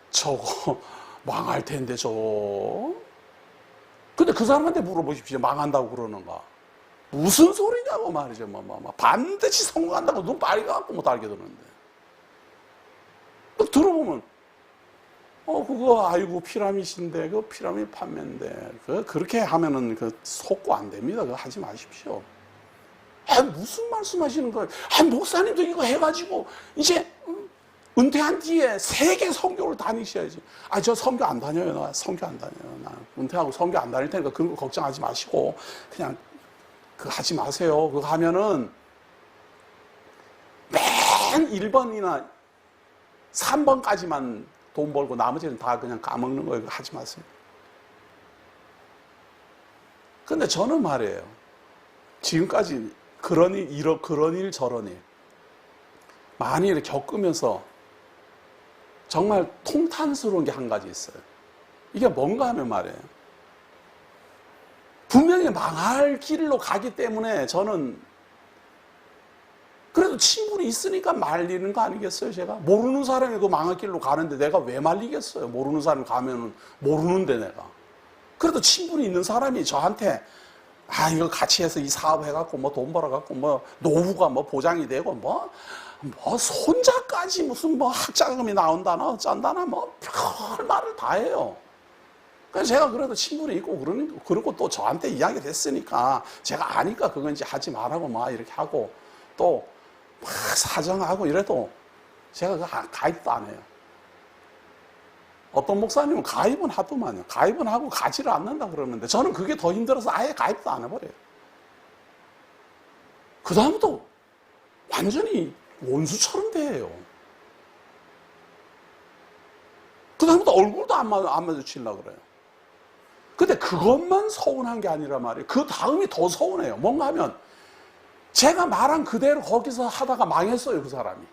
저거 망할 텐데 저거. 근데 그 사람한테 물어보십시오. 망한다고 그러는가. 무슨 소리냐고 말이죠. 반드시 성공한다고 눈 빨개갖고 못 알게 되는데. 또 들어보면 그거 아이고 피라밋인데 그 피라밋 판매인데 그렇게 하면은 속고 안 됩니다. 그거 하지 마십시오. 무슨 말씀하시는 거예요? 목사님도 이거 해가지고 이제 은퇴한 뒤에 세계 선교를 다니셔야지. 저 선교 안 다녀요. 나 선교 안 다녀요. 나 은퇴하고 선교 안 다닐 테니까 그런 거 걱정하지 마시고 그냥 그거 하지 마세요. 그거 하면은 맨 1번이나 3번까지만 돈 벌고 나머지는 다 그냥 까먹는 거예요. 그거 하지 마세요. 근데 저는 말이에요. 지금까지 그런 일 저런 일 많이 이렇게 겪으면서 정말 통탄스러운 게 한 가지 있어요. 이게 뭔가 하면 말이에요. 분명히 망할 길로 가기 때문에 저는 그래도 친분이 있으니까 말리는 거 아니겠어요, 제가? 모르는 사람이 그 망할 길로 가는데 내가 왜 말리겠어요? 모르는 사람이 가면은 모르는데 내가. 그래도 친분이 있는 사람이 저한테 이거 같이 해서 이 사업 해갖고 돈 벌어갖고 노후가 보장이 되고 손자까지 무슨 학자금이 나온다나 어쩐다나 별 말을 다 해요. 그래서 제가 그래도 친분이 있고 그리고 또 저한테 이야기를 했으니까 제가 아니까 그건 이제 하지 말라고 이렇게 하고 또 사정하고 이래도 제가 그거 가입도 안 해요. 어떤 목사님은 가입은 하더만요. 가입은 하고 가지를 않는다 그러는데 저는 그게 더 힘들어서 아예 가입도 안 해버려요. 그 다음부터 완전히 원수처럼 대해요. 그 다음부터 얼굴도 안 마주치려고 그래요. 근데 그것만 서운한 게 아니라 말이에요. 그 다음이 더 서운해요. 뭔가 하면 제가 말한 그대로 거기서 하다가 망했어요. 그 사람이.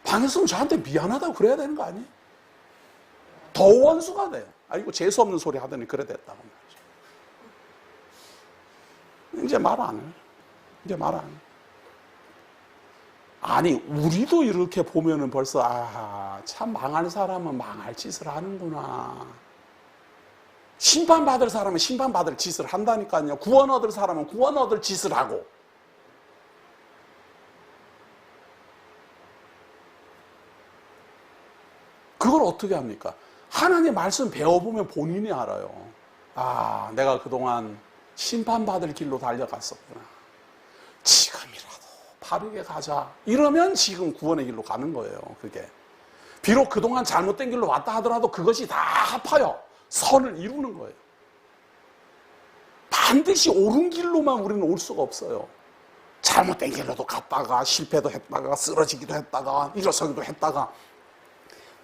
망했으면 저한테 미안하다고 그래야 되는 거 아니에요? 더 원수가 돼요. 아이고 재수없는 소리 하더니 그래 됐다고 말이죠. 이제 말 안 해요. 이제 말 안 해요. 아니 우리도 이렇게 보면은 벌써 참 망할 사람은 망할 짓을 하는구나. 심판받을 사람은 심판받을 짓을 한다니까요. 구원 얻을 사람은 구원 얻을 짓을 하고. 그걸 어떻게 합니까? 하나님의 말씀 배워보면 본인이 알아요. 내가 그동안 심판받을 길로 달려갔었구나. 지금이라도 바르게 가자. 이러면 지금 구원의 길로 가는 거예요. 그게. 비록 그동안 잘못된 길로 왔다 하더라도 그것이 다 합하여 선을 이루는 거예요. 반드시 옳은 길로만 우리는 올 수가 없어요. 잘못된 길로도 갔다가 실패도 했다가 쓰러지기도 했다가 일어서기도 했다가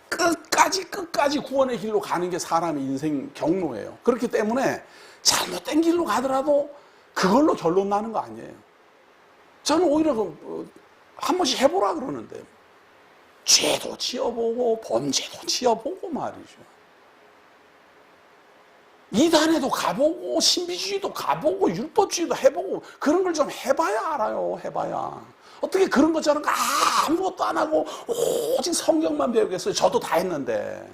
끝까지 구원의 길로 가는 게 사람의 인생 경로예요. 그렇기 때문에 잘못된 길로 가더라도 그걸로 결론 나는 거 아니에요. 저는 오히려 한 번씩 해보라 그러는데 죄도 지어보고 범죄도 지어보고 말이죠. 이단에도 가보고 신비주의도 가보고 율법주의도 해보고 그런 걸 좀 해봐야 알아요. 해봐야. 어떻게 그런 것처럼 아무것도 안 하고 오직 성경만 배우겠어요. 저도 다 했는데.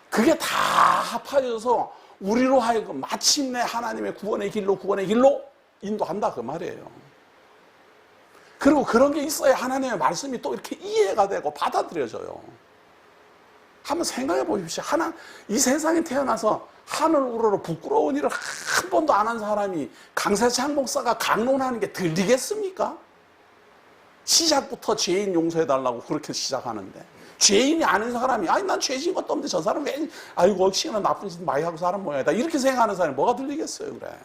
그게 다 합하여서 우리로 하여금 마침내 하나님의 구원의 길로 인도한다 그 말이에요. 그리고 그런 게 있어야 하나님의 말씀이 또 이렇게 이해가 되고 받아들여져요. 한번 생각해 보십시오. 이 세상에 태어나서 하늘 우러러 부끄러운 일을 한 번도 안 한 사람이 강세창 목사가 강론하는 게 들리겠습니까? 시작부터 죄인 용서해달라고 그렇게 시작하는데 죄인이 아닌 사람이 난 죄 지은 것도 없는데 저 사람 왜 아이고 혹시나 나쁜 짓 많이 하고 사람 모양이다 이렇게 생각하는 사람이 뭐가 들리겠어요. 그래.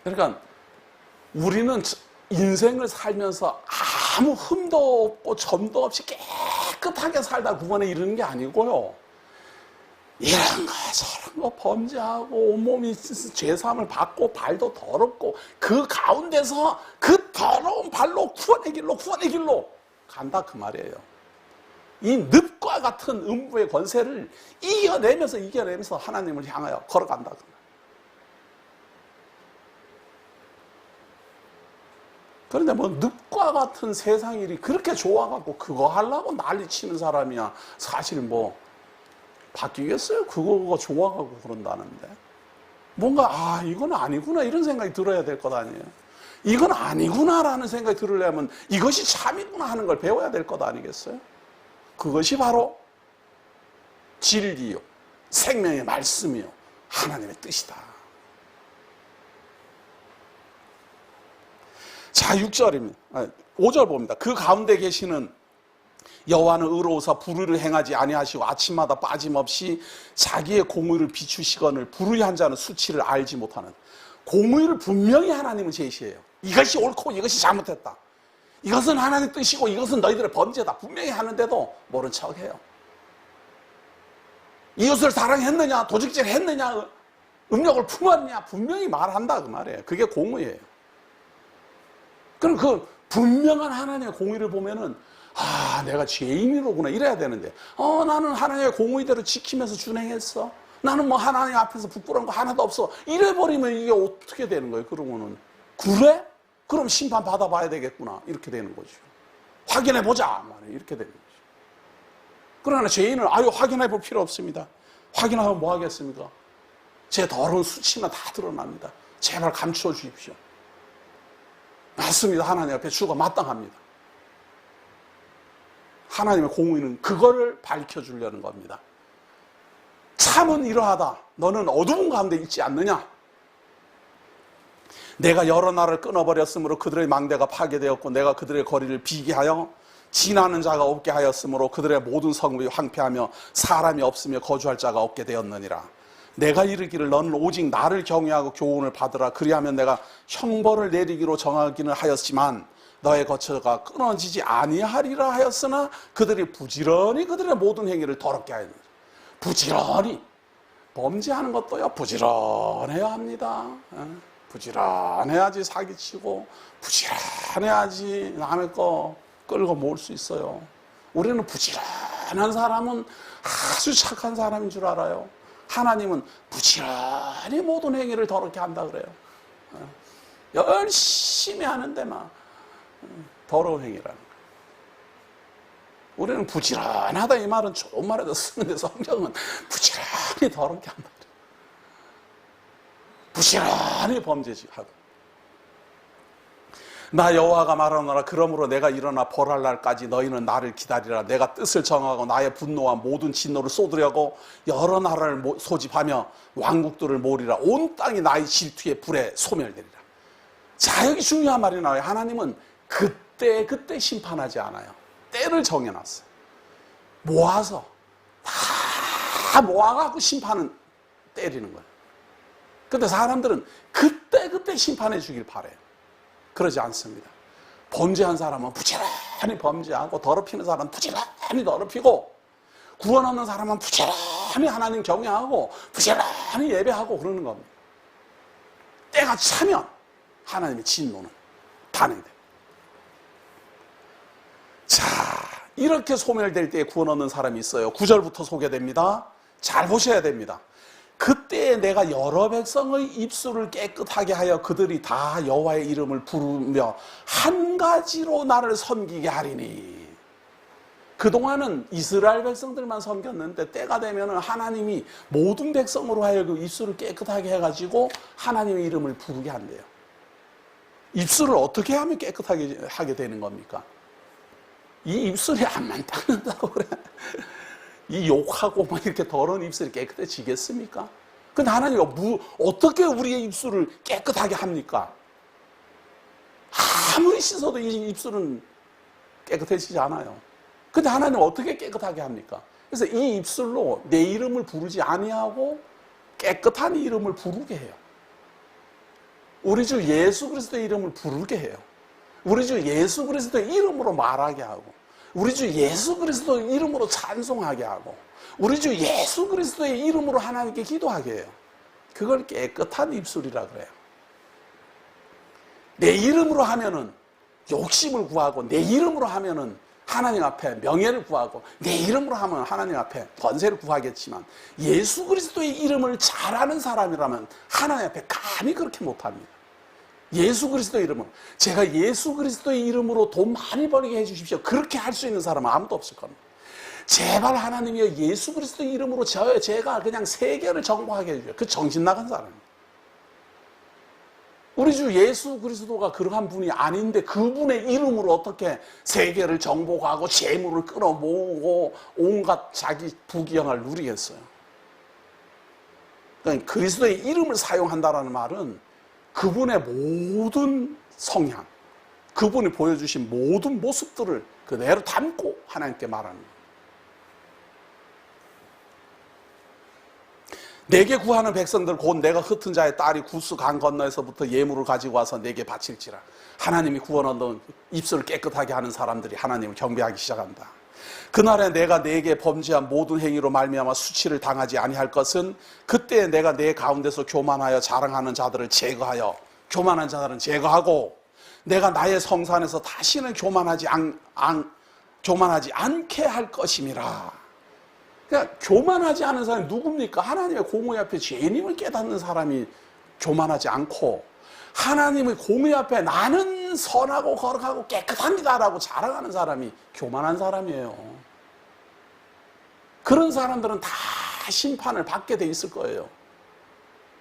그러니까 우리는 인생을 살면서 아무 흠도 없고 점도 없이 깨끗하게 살다 구원에 이르는 게 아니고요. 이런 거 저런 거 범죄하고 온몸이 죄사함을 받고 발도 더럽고 그 가운데서 그 더러운 발로 구원의 길로 간다 그 말이에요. 이 늪과 같은 음부의 권세를 이겨내면서 하나님을 향하여 걸어간다 그 말이에요. 그런데 늪과 같은 세상 일이 그렇게 좋아갖고 그거 하려고 난리치는 사람이야 사실 바뀌겠어요? 그거가 좋아가고 그런다는데 뭔가 이건 아니구나 이런 생각이 들어야 될 것 아니에요. 이건 아니구나라는 생각이 들으려면 이것이 참이구나 하는 걸 배워야 될 것 아니겠어요? 그것이 바로 진리요 생명의 말씀이요 하나님의 뜻이다. 자 6절입니다. 5절 봅니다. 그 가운데 계시는 여호와는 의로우사 불의를 행하지 아니하시고 아침마다 빠짐없이 자기의 공의를 비추시거늘 불의한 한 자는 수치를 알지 못하는. 공의를 분명히 하나님은 제시해요. 이것이 옳고 이것이 잘못했다. 이것은 하나님의 뜻이고 이것은 너희들의 범죄다. 분명히 하는데도 모른 척해요. 이것을 사랑했느냐 도적질 했느냐 음욕을 품었냐 분명히 말한다 그 말이에요. 그게 공의예요. 그럼 그 분명한 하나님의 공의를 보면은 내가 죄인이로구나 이래야 되는데 나는 하나님의 공의대로 지키면서 준행했어. 나는 하나님 앞에서 부끄러운 거 하나도 없어. 이래버리면 이게 어떻게 되는 거예요? 그러면은 그래? 그럼 심판 받아봐야 되겠구나 이렇게 되는 거죠. 확인해보자 이렇게 되는 거죠. 그러나 죄인은 확인해 볼 필요 없습니다. 확인하면 뭐 하겠습니까? 제 더러운 수치나 다 드러납니다. 제발 감추어 주십시오. 맞습니다. 하나님 앞에 주가 마땅합니다. 하나님의 공의는 그거를 밝혀주려는 겁니다. 참은 이러하다. 너는 어두운 가운데 있지 않느냐? 내가 여러 나라를 끊어버렸으므로 그들의 망대가 파괴되었고 내가 그들의 거리를 비게 하여 지나는 자가 없게 하였으므로 그들의 모든 성읍이 황폐하며 사람이 없으며 거주할 자가 없게 되었느니라. 내가 이르기를 너는 오직 나를 경외하고 교훈을 받으라. 그리하면 내가 형벌을 내리기로 정하기는 하였지만 너의 거처가 끊어지지 아니하리라 하였으나 그들이 부지런히 그들의 모든 행위를 더럽게 하였느니라. 부지런히 범죄하는 것도요 부지런해야 합니다. 부지런해야지 사기치고 부지런해야지 남의 거 끌고 모을 수 있어요. 우리는 부지런한 사람은 아주 착한 사람인 줄 알아요. 하나님은 부지런히 모든 행위를 더럽게 한다 그래요. 열심히 하는데 막 더러운 행위라는 거예요. 우리는 부지런하다 이 말은 좋은 말에도 쓰는데 성경은 부지런히 더럽게 한다 그래요. 부지런히 범죄하고. 나 여호와가 말하노라. 그러므로 내가 일어나 벌할 날까지 너희는 나를 기다리라. 내가 뜻을 정하고 나의 분노와 모든 진노를 쏟으려고 여러 나라를 소집하며 왕국들을 모으리라. 온 땅이 나의 질투의 불에 소멸되리라. 자, 여기 중요한 말이 나와요. 하나님은 그때 심판하지 않아요. 때를 정해놨어요. 모아서 다 모아갖고 심판은 때리는 거예요. 근데 사람들은 그때 심판해 주길 바래요. 그러지 않습니다. 범죄한 사람은 부지런히 범죄하고 더럽히는 사람은 부지런히 더럽히고 구원 없는 사람은 부지런히 하나님 경외하고 부지런히 예배하고 그러는 겁니다. 때가 차면 하나님의 진노는 단행돼요. 자, 이렇게 소멸될 때에 구원 얻는 사람이 있어요. 9절부터 소개됩니다. 잘 보셔야 됩니다. 그때에 내가 여러 백성의 입술을 깨끗하게 하여 그들이 다 여호와의 이름을 부르며 한 가지로 나를 섬기게 하리니. 그동안은 이스라엘 백성들만 섬겼는데 때가 되면 하나님이 모든 백성으로 하여금 입술을 깨끗하게 해가지고 하나님의 이름을 부르게 한대요. 입술을 어떻게 하면 깨끗하게 하게 되는 겁니까? 이 입술이 안만 닦는다고 그래. 이 욕하고 막 이렇게 더러운 입술이 깨끗해지겠습니까? 근데 하나님이 어떻게 우리의 입술을 깨끗하게 합니까? 아무리 씻어도 이 입술은 깨끗해지지 않아요. 근데 하나님은 어떻게 깨끗하게 합니까? 그래서 이 입술로 내 이름을 부르지 아니하고 깨끗한 이름을 부르게 해요. 우리 주 예수 그리스도의 이름을 부르게 해요. 우리 주 예수 그리스도의 이름으로 말하게 하고 우리 주 예수 그리스도의 이름으로 찬송하게 하고 우리 주 예수 그리스도의 이름으로 하나님께 기도하게 해요. 그걸 깨끗한 입술이라 그래요. 내 이름으로 하면은 욕심을 구하고 내 이름으로 하면은 하나님 앞에 명예를 구하고 내 이름으로 하면 하나님 앞에 번세를 구하겠지만 예수 그리스도의 이름을 잘하는 사람이라면 하나님 앞에 감히 그렇게 못합니다. 예수 그리스도의 이름으로 제가 예수 그리스도의 이름으로 돈 많이 벌게 해주십시오. 그렇게 할 수 있는 사람은 아무도 없을 겁니다. 제발 하나님이여 예수 그리스도의 이름으로 제가 그냥 세계를 정복하게 해주세요. 그 정신 나간 사람입니다. 우리 주 예수 그리스도가 그러한 분이 아닌데 그분의 이름으로 어떻게 세계를 정복하고 재물을 끌어모으고 온갖 자기 부귀영화를 누리겠어요. 그러니까 그리스도의 이름을 사용한다는 말은 그분의 모든 성향, 그분이 보여주신 모든 모습들을 그대로 담고 하나님께 말하는 거예요. 내게 구하는 백성들 곧 내가 흩은 자의 딸이 구스 강 건너에서부터 예물을 가지고 와서 내게 바칠지라. 하나님이 구원 얻는 입술을 깨끗하게 하는 사람들이 하나님을 경배하기 시작한다. 그날에 내가 내게 범죄한 모든 행위로 말미암아 수치를 당하지 아니할 것은 그때 내가 내 가운데서 교만하여 자랑하는 자들을 제거하여 교만한 자들은 제거하고 내가 나의 성산에서 다시는 교만하지 않게 할 것임이라. 그러니까 교만하지 않은 사람이 누굽니까? 하나님의 공의 앞에 죄인임을 깨닫는 사람이 교만하지 않고 하나님의 공의 앞에 나는 선하고 거룩하고 깨끗합니다라고 자랑하는 사람이 교만한 사람이에요. 그런 사람들은 다 심판을 받게 돼 있을 거예요.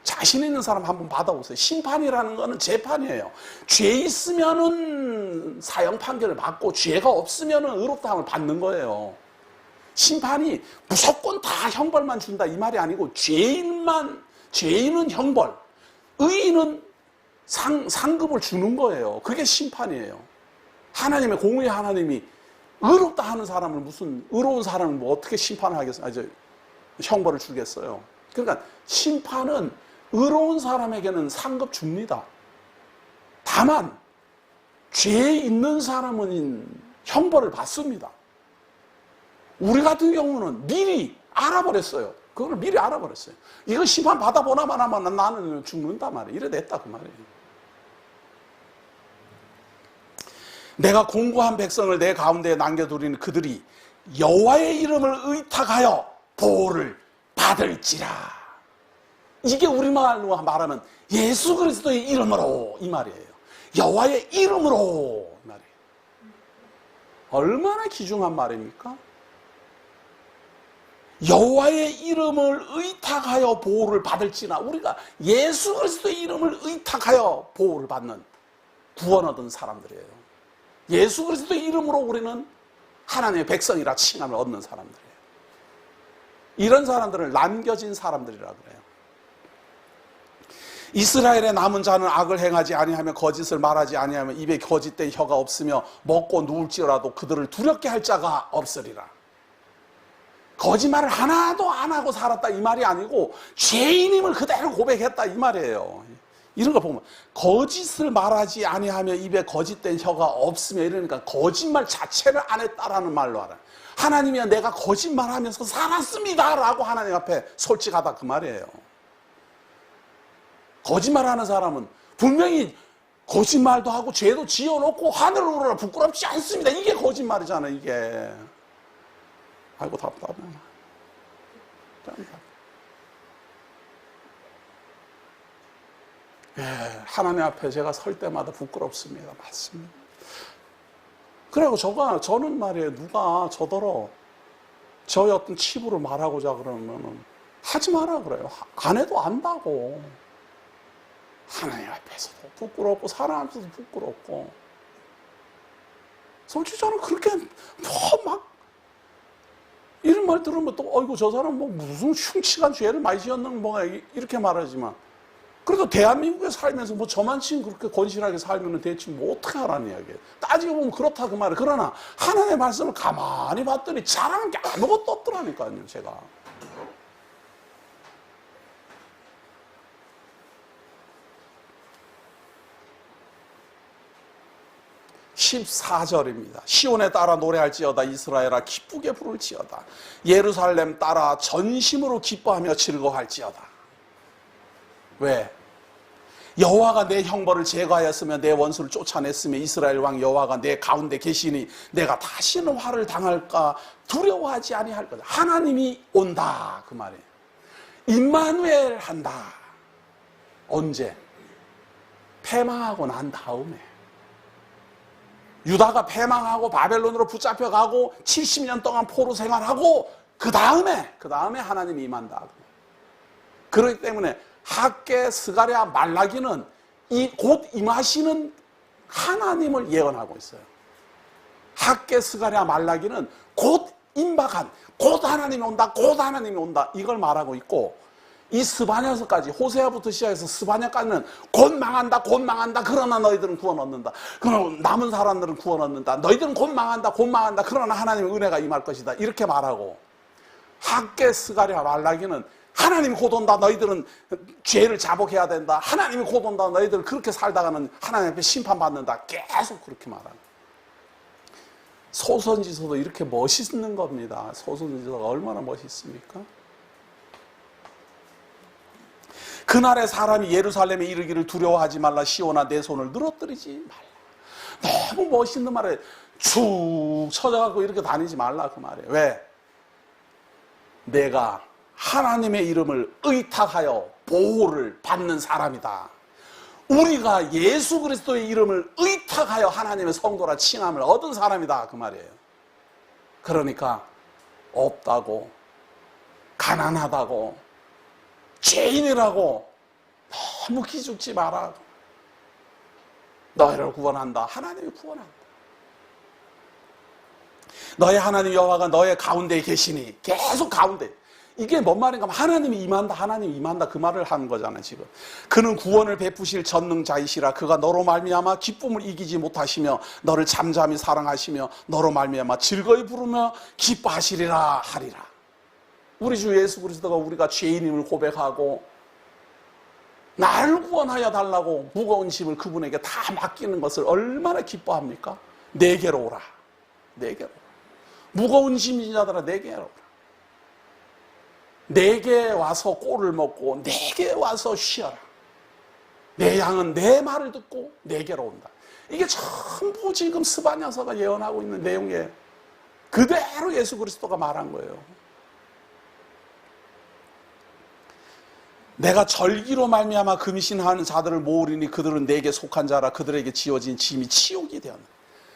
자신 있는 사람 한번 받아보세요. 심판이라는 거는 재판이에요. 죄 있으면은 사형 판결을 받고 죄가 없으면은 의롭다함을 받는 거예요. 심판이 무조건 다 형벌만 준다 이 말이 아니고 죄인은 형벌, 의인은 상급을 주는 거예요. 그게 심판이에요. 하나님의 공의 하나님이 의롭다 하는 사람을 무슨 의로운 사람을 뭐 어떻게 심판을 하겠어요? 형벌을 주겠어요. 그러니까 심판은 의로운 사람에게는 상급 줍니다. 다만 죄 있는 사람은 형벌을 받습니다. 우리 같은 경우는 미리 알아버렸어요. 그걸 미리 알아버렸어요. 이거 심판 받아보나 마나만 나는 죽는다 말이에요. 이래 냈다 그 말이에요. 내가 공고한 백성을 내 가운데에 남겨두리니 그들이 여호와의 이름을 의탁하여 보호를 받을지라. 이게 우리말로 말하면 예수 그리스도의 이름으로 이 말이에요. 여호와의 이름으로 이 말이에요. 얼마나 귀중한 말입니까? 여호와의 이름을 의탁하여 보호를 받을지나. 우리가 예수 그리스도의 이름을 의탁하여 보호를 받는 구원 얻은 사람들이에요. 예수 그리스도의 이름으로 우리는 하나님의 백성이라 칭함을 얻는 사람들이에요. 이런 사람들을 남겨진 사람들이라 그래요. 이스라엘의 남은 자는 악을 행하지 아니하며 거짓을 말하지 아니하며 입에 거짓된 혀가 없으며 먹고 누울지라도 그들을 두렵게 할 자가 없으리라. 거짓말을 하나도 안 하고 살았다 이 말이 아니고 죄인임을 그대로 고백했다 이 말이에요. 이런 거 보면 거짓을 말하지 아니하며 입에 거짓된 혀가 없으며 이러니까 거짓말 자체를 안 했다라는 말로 알아요. 하나님이야 내가 거짓말하면서 살았습니다 라고 하나님 앞에 솔직하다 그 말이에요. 거짓말하는 사람은 분명히 거짓말도 하고 죄도 지어놓고 하늘을 우러러 부끄럽지 않습니다. 이게 거짓말이잖아요. 이게. 아이고 답답해. 예, 하나님 앞에 제가 설 때마다 부끄럽습니다. 맞습니다. 그리고 저는 말이에요. 누가 저더러 저의 어떤 치부를 말하고자 그러면 하지 마라 그래요. 안 해도 안다고. 하나님 앞에서도 부끄럽고 사람 앞에서도 부끄럽고. 솔직히 저는 그렇게 막 이런 말 들으면 또 어이구 저 사람 뭐 무슨 흉측한 죄를 많이 지었는 뭐가 이렇게 말하지만 그래도 대한민국에 살면서 뭐 저만치 그렇게 건실하게 살면 대체 뭐 어떻게 하라는 이야기예요. 따지고 보면 그렇다 그 말이에요. 그러나 하나님의 말씀을 가만히 봤더니 잘하는 게 아무것도 없더라니까요. 제가. 14절입니다. 시온에 따라 노래할지어다. 이스라엘아 기쁘게 부를지어다. 예루살렘 따라 전심으로 기뻐하며 즐거워할지어다. 왜? 여호와가 내 형벌을 제거하였으며 내 원수를 쫓아냈으며 이스라엘 왕 여호와가 내 가운데 계시니 내가 다시는 화를 당할까 두려워하지 아니할 거다. 하나님이 온다 그 말이에요. 임마누엘 한다. 언제? 패망하고 난 다음에. 유다가 패망하고 바벨론으로 붙잡혀가고 70년 동안 포로 생활하고 그 다음에 하나님이 임한다. 그렇기 때문에 학개, 스가랴, 말라기는 곧 임하시는 하나님을 예언하고 있어요. 학개, 스가랴, 말라기는 곧 임박한, 곧 하나님이 온다, 곧 하나님이 온다 이걸 말하고 있고 이 스바냐서까지 호세아부터 시작해서 스바냐까지는 곧 망한다 곧 망한다 그러나 너희들은 구원 얻는다. 그러나 남은 사람들은 구원 얻는다. 너희들은 곧 망한다 곧 망한다 그러나 하나님의 은혜가 임할 것이다 이렇게 말하고 학개, 스가랴, 말라기는 하나님이 곧 온다 너희들은 죄를 자복해야 된다. 하나님이 곧 온다 너희들은 그렇게 살다가는 하나님 앞에 심판받는다. 계속 그렇게 말하는 소선지서도 이렇게 멋있는 겁니다. 소선지서가 얼마나 멋있습니까? 그날에 사람이 예루살렘에 이르기를 두려워하지 말라. 시온아 내 손을 늘어뜨리지 말라. 너무 멋있는 말에 축 쳐져갖고 이렇게 다니지 말라 그 말이에요. 왜? 내가 하나님의 이름을 의탁하여 보호를 받는 사람이다. 우리가 예수 그리스도의 이름을 의탁하여 하나님의 성도라 칭함을 얻은 사람이다 그 말이에요. 그러니까 없다고 가난하다고 죄인이라고 너무 기죽지 마라. 너희를 구원한다. 하나님이 구원한다. 너의 하나님 여호와가 너의 가운데에 계시니 계속 가운데 이게 뭔 말인가 하면 하나님이 임한다, 하나님이 임한다 그 말을 하는 거잖아요. 지금 그는 구원을 베푸실 전능자이시라. 그가 너로 말미암아 기쁨을 이기지 못하시며 너를 잠잠히 사랑하시며 너로 말미암아 즐거이 부르며 기뻐하시리라 하리라. 우리 주 예수 그리스도가 우리가 죄인임을 고백하고 나를 구원하여 달라고 무거운 짐을 그분에게 다 맡기는 것을 얼마나 기뻐합니까? 내게로 오라. 내게로 오라. 무거운 짐진 자들아 내게로 오라. 내게 와서 꼴을 먹고 내게 와서 쉬어라. 내 양은 내 말을 듣고 내게로 온다. 이게 전부 지금 스바냐서가 예언하고 있는 내용이에요. 그대로 예수 그리스도가 말한 거예요. 내가 절기로 말미암아 금신하는 자들을 모으리니 그들은 내게 속한 자라. 그들에게 지어진 짐이 치욕이 되었네.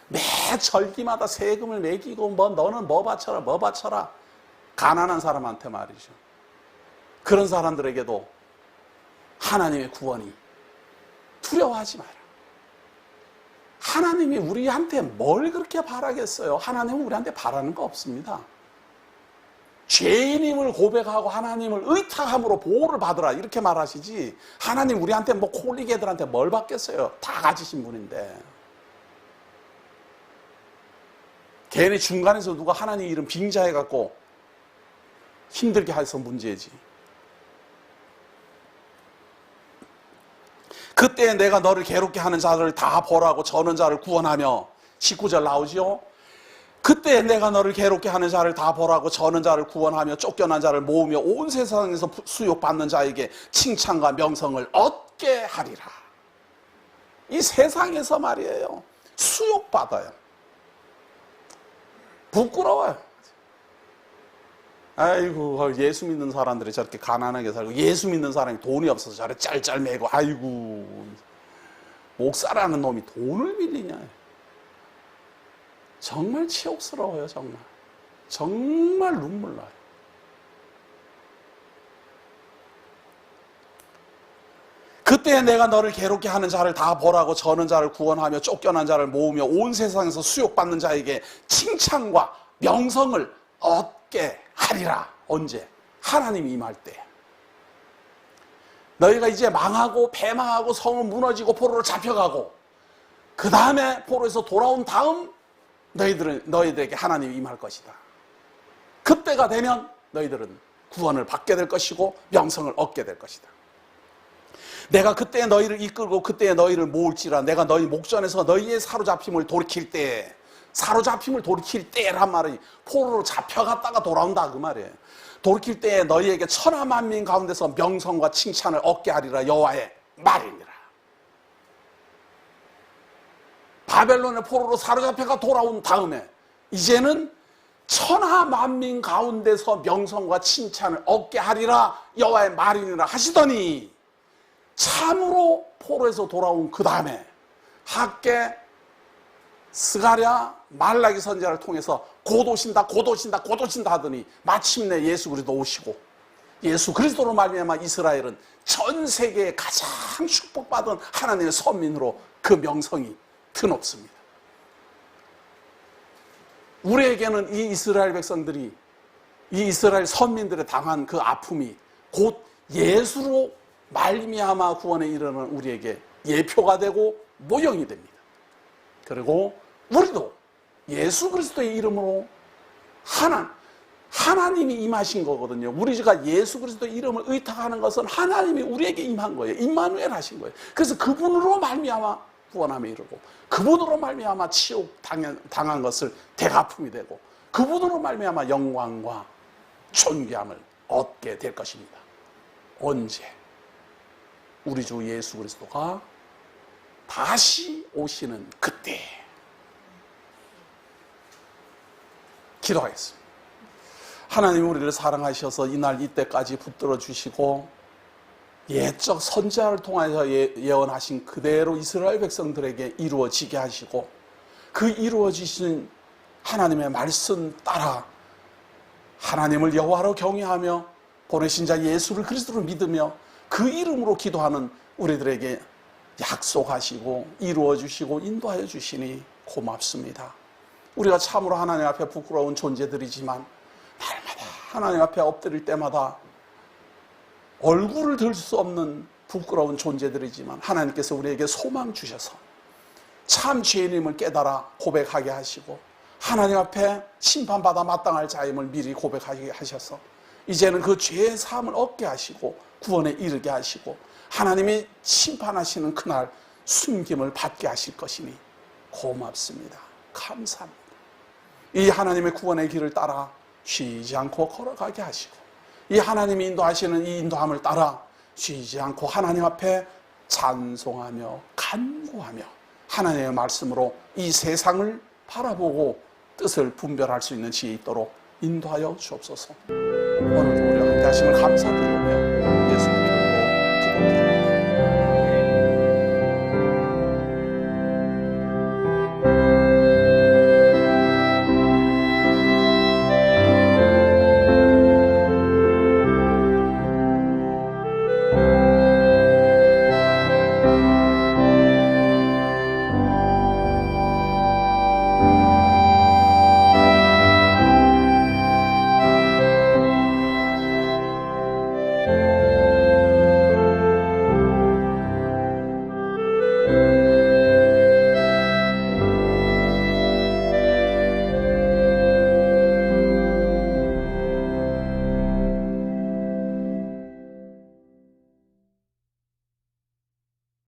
매 절기마다 세금을 매기고 너는 뭐 바쳐라 뭐 바쳐라. 가난한 사람한테 말이죠. 그런 사람들에게도 하나님의 구원이 두려워하지 마라. 하나님이 우리한테 뭘 그렇게 바라겠어요? 하나님은 우리한테 바라는 거 없습니다. 죄인임을 고백하고 하나님을 의탁함으로 보호를 받으라 이렇게 말하시지, 하나님 우리한테 뭐 콜리개들한테 뭘 받겠어요? 다 가지신 분인데. 괜히 중간에서 누가 하나님 이름 빙자해갖고 힘들게 해서 문제지. 그때 내가 너를 괴롭게 하는 자들을 다 벌하고 저는 자를 구원하며, 19절 나오지요? 그때 내가 너를 괴롭게 하는 자를 다 벌하고 저는 자를 구원하며 쫓겨난 자를 모으며 온 세상에서 수욕받는 자에게 칭찬과 명성을 얻게 하리라. 이 세상에서 말이에요, 수욕받아요. 부끄러워요. 아이고, 예수 믿는 사람들이 저렇게 가난하게 살고, 예수 믿는 사람이 돈이 없어서 저렇게 짤짤매고, 아이고, 목사라는 놈이 돈을 빌리냐. 정말 치욕스러워요. 정말. 정말 눈물 나요. 그때 내가 너를 괴롭게 하는 자를 다 벌하고 저는 자를 구원하며 쫓겨난 자를 모으며 온 세상에서 수욕받는 자에게 칭찬과 명성을 얻게 하리라. 언제? 하나님이 임할 때. 너희가 이제 망하고 패망하고 성은 무너지고 포로로 잡혀가고 그 다음에 포로에서 돌아온 다음 너희들에게 하나님이 임할 것이다. 그때가 되면 너희들은 구원을 받게 될 것이고 명성을 얻게 될 것이다. 내가 그때 너희를 이끌고 그때 너희를 모을지라. 내가 너희 목전에서 너희의 사로잡힘을 돌이킬 때, 사로잡힘을 돌이킬 때란 말이 포로로 잡혀갔다가 돌아온다 그 말이에요. 돌이킬 때에 너희에게 천하 만민 가운데서 명성과 칭찬을 얻게 하리라. 여호와의 말이니라. 바벨론의 포로로 사로잡혀가 돌아온 다음에 이제는 천하 만민 가운데서 명성과 칭찬을 얻게 하리라. 여호와의 말이니라 하시더니, 참으로 포로에서 돌아온 그 다음에 학개, 스가랴, 말라기 선지자를 통해서 곧 오신다 곧 오신다 곧 오신다 하더니 마침내 예수 그리스도 오시고, 예수 그리스도로 말미암아 이스라엘은 전 세계에 가장 축복받은 하나님의 선민으로 그 명성이 드높습니다. 우리에게는 이 이스라엘 백성들이, 이 이스라엘 선민들의 당한 그 아픔이 곧 예수로 말미암아 구원에 이르는 우리에게 예표가 되고 모형이 됩니다. 그리고 우리도 예수 그리스도의 이름으로 하나님이 임하신 거거든요. 우리가 예수 그리스도의 이름을 의탁하는 것은 하나님이 우리에게 임한 거예요. 임마누엘 하신 거예요. 그래서 그분으로 말미암아 구원함에 이르고, 그분으로 말미암아 치욕 당한 것을 대가품이 되고, 그분으로 말미암아 영광과 존귀함을 얻게 될 것입니다. 언제? 우리 주 예수 그리스도가 다시 오시는 그때. 기도하겠습니다. 하나님 우리를 사랑하셔서 이날 이때까지 붙들어 주시고 옛적 선지자를 통하여 예언하신 그대로 이스라엘 백성들에게 이루어지게 하시고, 그 이루어지신 하나님의 말씀 따라 하나님을 여호와로 경외하며 보내신 자 예수를 그리스도로 믿으며 그 이름으로 기도하는 우리들에게 약속하시고 이루어주시고 인도하여 주시니 고맙습니다. 우리가 참으로 하나님 앞에 부끄러운 존재들이지만 날마다 하나님 앞에 엎드릴 때마다 얼굴을 들 수 없는 부끄러운 존재들이지만 하나님께서 우리에게 소망 주셔서 참 죄인임을 깨달아 고백하게 하시고 하나님 앞에 심판받아 마땅할 자임을 미리 고백하게 하셔서 이제는 그 죄의 사함을 얻게 하시고 구원에 이르게 하시고 하나님이 심판하시는 그날 숨김을 받게 하실 것이니 고맙습니다. 감사합니다. 이 하나님의 구원의 길을 따라 쉬지 않고 걸어가게 하시고 이 하나님이 인도하시는 이 인도함을 따라 쉬지 않고 하나님 앞에 찬송하며 간구하며 하나님의 말씀으로 이 세상을 바라보고 뜻을 분별할 수 있는 지혜 있도록 인도하여 주옵소서. 오늘도 우리와 함께 하심을 감사드리며 예수님 이름으로 기도드립니다.